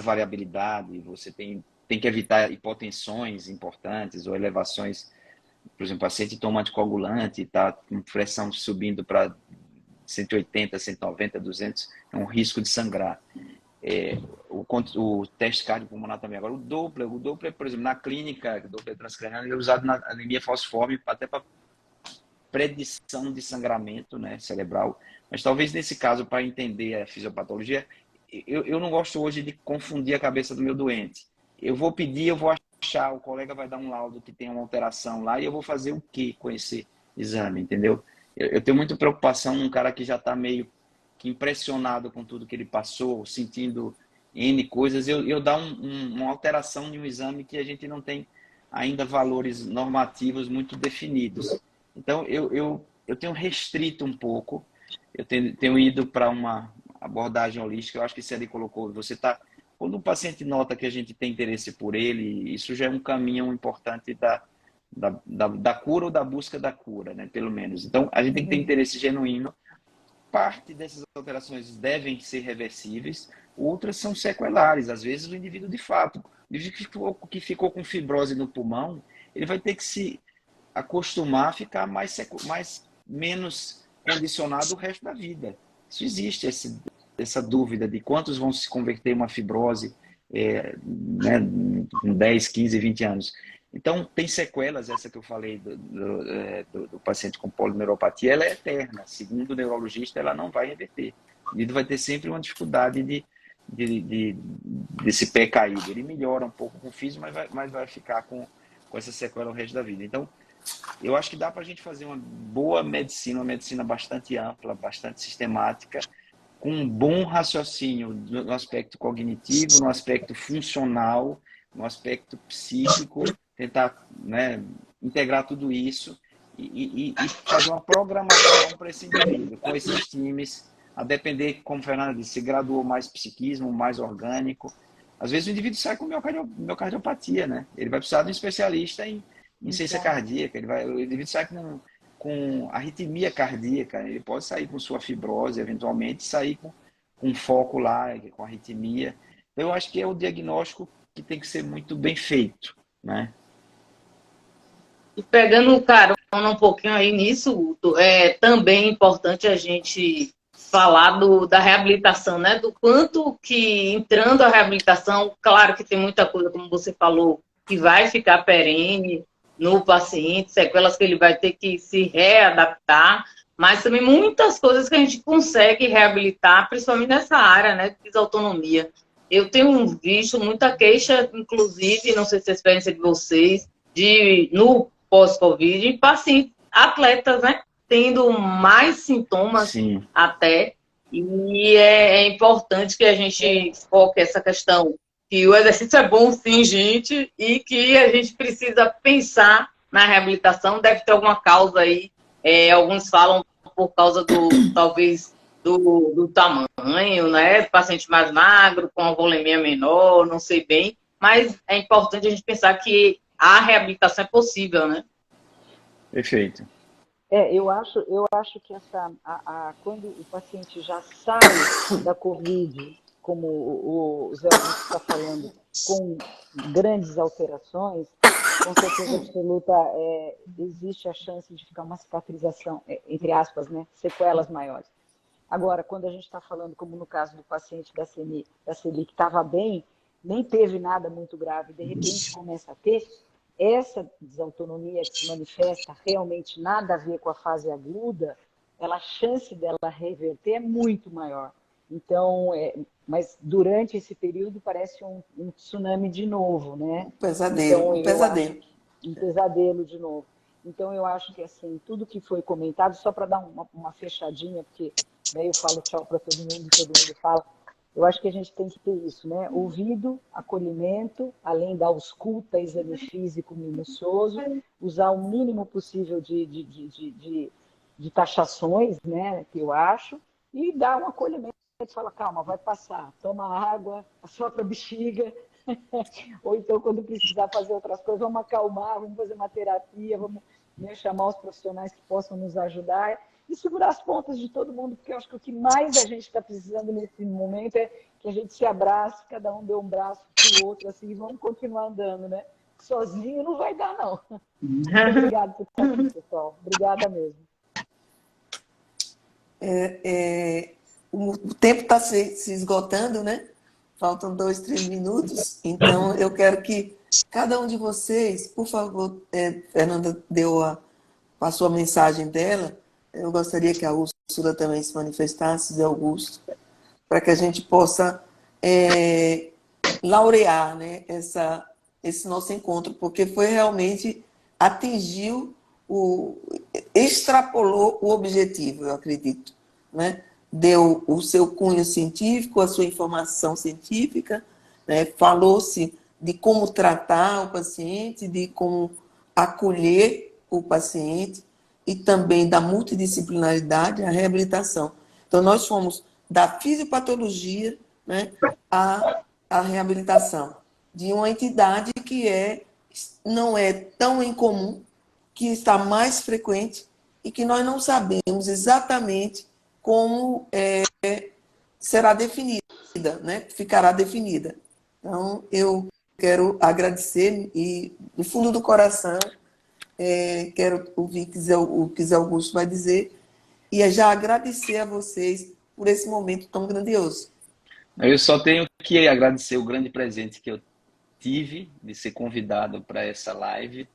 variabilidade. Você tem que evitar hipotensões importantes ou elevações. Por exemplo, o paciente toma anticoagulante, está com pressão subindo para 180, 190, 200, é um risco de sangrar. O teste cardiopulmonar também. Agora, o Doppler, por exemplo, na clínica, o Doppler transcraniano, ele é usado na anemia falciforme até para predição de sangramento, né, cerebral. Mas talvez nesse caso, para entender a fisiopatologia, eu não gosto hoje de confundir a cabeça do meu doente. Eu vou pedir, eu vou achar, o colega vai dar um laudo que tem uma alteração lá e eu vou fazer o quê com esse exame, entendeu? Eu tenho muita preocupação num cara que já está meio que impressionado com tudo que ele passou, sentindo N coisas, eu dar uma alteração de um exame que a gente não tem ainda valores normativos muito definidos. Então, eu tenho restrito um pouco, eu tenho ido para uma abordagem holística, eu acho que você ali colocou, quando o paciente nota que a gente tem interesse por ele, isso já é um caminho importante da cura ou da busca da cura, né, pelo menos. Então, a gente tem que ter interesse genuíno. Parte dessas alterações devem ser reversíveis, outras são sequelares. Às vezes, o indivíduo, de fato, o indivíduo que ficou com fibrose no pulmão, ele vai ter que se acostumar a ficar menos condicionado o resto da vida. Isso existe, essa dúvida de quantos vão se converter em uma fibrose né, com 10, 15, 20 anos. Então, tem sequelas, essa que eu falei do paciente com polineuropatia, ela é eterna. Segundo o neurologista, ela não vai reverter. O indivíduo vai ter sempre uma dificuldade desse pé caído. Ele melhora um pouco com o físico, mas vai ficar com essa sequela o resto da vida. Então, eu acho que dá para a gente fazer uma boa medicina, uma medicina bastante ampla, bastante sistemática, com um bom raciocínio no aspecto cognitivo, no aspecto funcional, no aspecto psíquico, tentar, né, integrar tudo isso e fazer uma programação para esse indivíduo, com esses times, a depender, como o Fernando disse, se graduou mais psiquismo, mais orgânico. Às vezes o indivíduo sai com miocardiopatia, né? Ele vai precisar de um especialista em ciência cardíaca, o indivíduo sai com arritmia cardíaca, ele pode sair com sua fibrose, eventualmente sair com foco lá, com arritmia. Então, eu acho que é o diagnóstico que tem que ser muito bem feito, né? E pegando o carona um pouquinho aí nisso, é também importante a gente falar da reabilitação, né? Do quanto que, entrando a reabilitação, claro que tem muita coisa, como você falou, que vai ficar perene no paciente, sequelas que ele vai ter que se readaptar, mas também muitas coisas que a gente consegue reabilitar, principalmente nessa área, né, de desautonomia. Eu tenho visto muita queixa, inclusive, não sei se é a experiência de vocês, no pós-Covid, pacientes, atletas, né, tendo mais sintomas. Sim. Até, e é importante que a gente foque essa questão, que o exercício é bom sim, gente, e que a gente precisa pensar na reabilitação, deve ter alguma causa aí, alguns falam por causa talvez, do tamanho, né, paciente mais magro, com uma volemia menor, não sei bem, mas é importante a gente pensar que a reabilitação é possível, né? Perfeito. Eu acho que quando o paciente já sai da Covid, como o Zé Augusto está falando, com grandes alterações, com certeza absoluta existe a chance de ficar uma cicatrização, entre aspas, né, sequelas maiores. Agora, quando a gente está falando, como no caso do paciente da CELI, que estava bem, nem teve nada muito grave, de repente começa a ter, essa desautonomia que se manifesta realmente nada a ver com a fase aguda, a chance dela reverter é muito maior. Então, mas durante esse período parece um tsunami de novo, né? Um pesadelo, Então, um pesadelo. Um pesadelo de novo. Então, eu acho que, assim, tudo que foi comentado, só para dar uma fechadinha, porque daí eu falo tchau para todo mundo fala, eu acho que a gente tem que ter isso, né? Ouvido, acolhimento, além da ausculta, exame físico minucioso, usar o mínimo possível de taxações, né? Que eu acho, e dar um acolhimento. Fala, calma, vai passar, toma água, assopra a bexiga, ou então, quando precisar fazer outras coisas, vamos acalmar, vamos fazer uma terapia, vamos, né, chamar os profissionais que possam nos ajudar e segurar as pontas de todo mundo, porque eu acho que o que mais a gente está precisando nesse momento é que a gente se abrace, cada um dê um braço para o outro, assim, e vamos continuar andando, né? Sozinho não vai dar, não. Obrigada por estar aqui, pessoal. Obrigada mesmo. O tempo está se esgotando, né? Faltam 2, 3 minutos. Então, eu quero que cada um de vocês, por favor, Fernanda passou a mensagem dela. Eu gostaria que a Úrsula também se manifestasse, Zé Augusto, para que a gente possa laurear, né, esse nosso encontro, porque foi realmente, extrapolou o objetivo, eu acredito, né? Deu o seu cunho científico, a sua informação científica, né? Falou-se de como tratar o paciente, de como acolher o paciente e também da multidisciplinaridade, a reabilitação. Então, nós fomos da fisiopatologia, né, à reabilitação de uma entidade que não é tão incomum, que está mais frequente e que nós não sabemos exatamente como será definida, né? Ficará definida. Então, eu quero agradecer e, do fundo do coração, quero ouvir o que Zé Augusto vai dizer e já agradecer a vocês por esse momento tão grandioso. Eu só tenho que agradecer o grande presente que eu tive de ser convidado para essa live,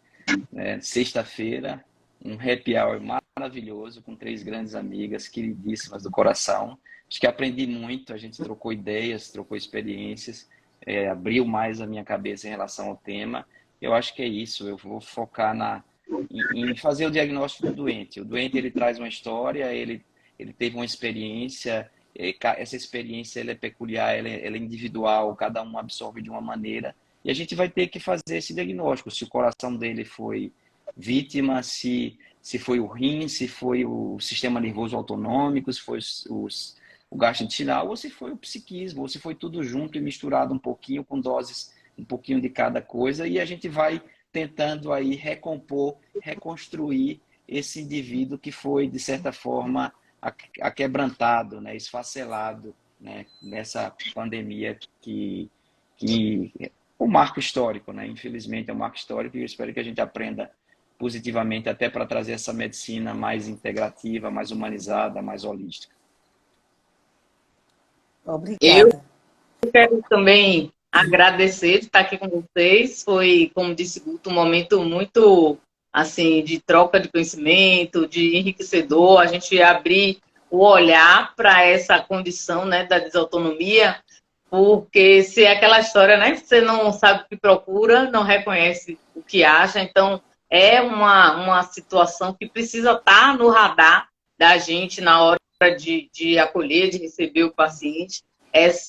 né? Sexta-feira, um happy hour maravilhoso com 3 grandes amigas, queridíssimas do coração. Acho que aprendi muito, a gente trocou ideias, trocou experiências, abriu mais a minha cabeça em relação ao tema. Eu acho que é isso, eu vou focar em fazer o diagnóstico do doente. O doente, ele traz uma história, ele teve uma experiência, essa experiência ela é peculiar, ela é individual, cada um absorve de uma maneira, e a gente vai ter que fazer esse diagnóstico, se o coração dele foi vítima, se foi o rim, se foi o sistema nervoso autonômico, se foi o gastrointestinal, ou se foi o psiquismo, ou se foi tudo junto e misturado um pouquinho, com doses um pouquinho de cada coisa, e a gente vai tentando aí recompor, reconstruir esse indivíduo que foi, de certa forma, aquebrantado, né, esfacelado, né, nessa pandemia que um marco histórico, né? Infelizmente é um marco histórico e eu espero que a gente aprenda positivamente até para trazer essa medicina mais integrativa, mais humanizada, mais holística. Obrigada. Eu quero também agradecer de estar aqui com vocês. Foi, como disse Guto, um momento muito assim de troca de conhecimento, de enriquecedor, a gente abrir o olhar para essa condição, né, da desautonomia. Porque se é aquela história, né? Você não sabe o que procura, não reconhece o que acha, então é uma situação que precisa estar no radar da gente na hora de acolher, de receber o paciente.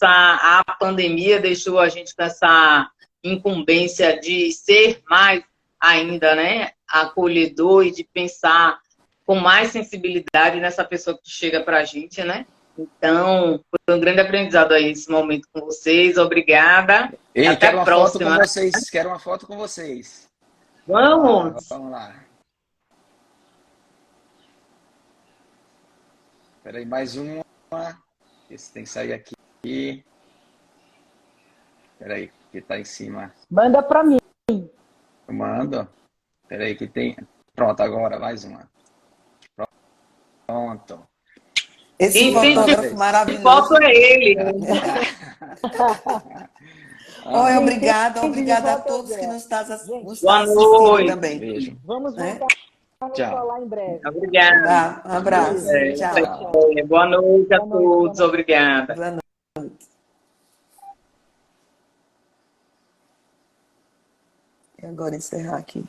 A pandemia deixou a gente com essa incumbência de ser mais ainda, né, acolhedor e de pensar com mais sensibilidade nessa pessoa que chega para a gente, né? Então, foi um grande aprendizado aí esse momento com vocês. Obrigada. Ei, até quero a uma próxima. Foto com vocês. Quero uma foto com vocês. Vamos! Vamos lá. Espera aí, mais uma. Esse tem que sair aqui. Espera aí, que está em cima. Manda para mim. Eu mando. Espera aí, que tem... Pronto, agora mais uma. Pronto. Esse Quem fotógrafo de maravilhoso. foto é ele. Oi, Quem obrigada entende de a foto é o todos que Zé. nos está Gente, Boa assistindo noite. também. Beijo. vamos Né? voltar a nos Tchau. falar em breve. Obrigada. Tá, um abraço. Beijo. Tchau. Tchau. Boa noite a Boa noite, boa todos. noite. Obrigada. Boa noite. E agora encerrar aqui.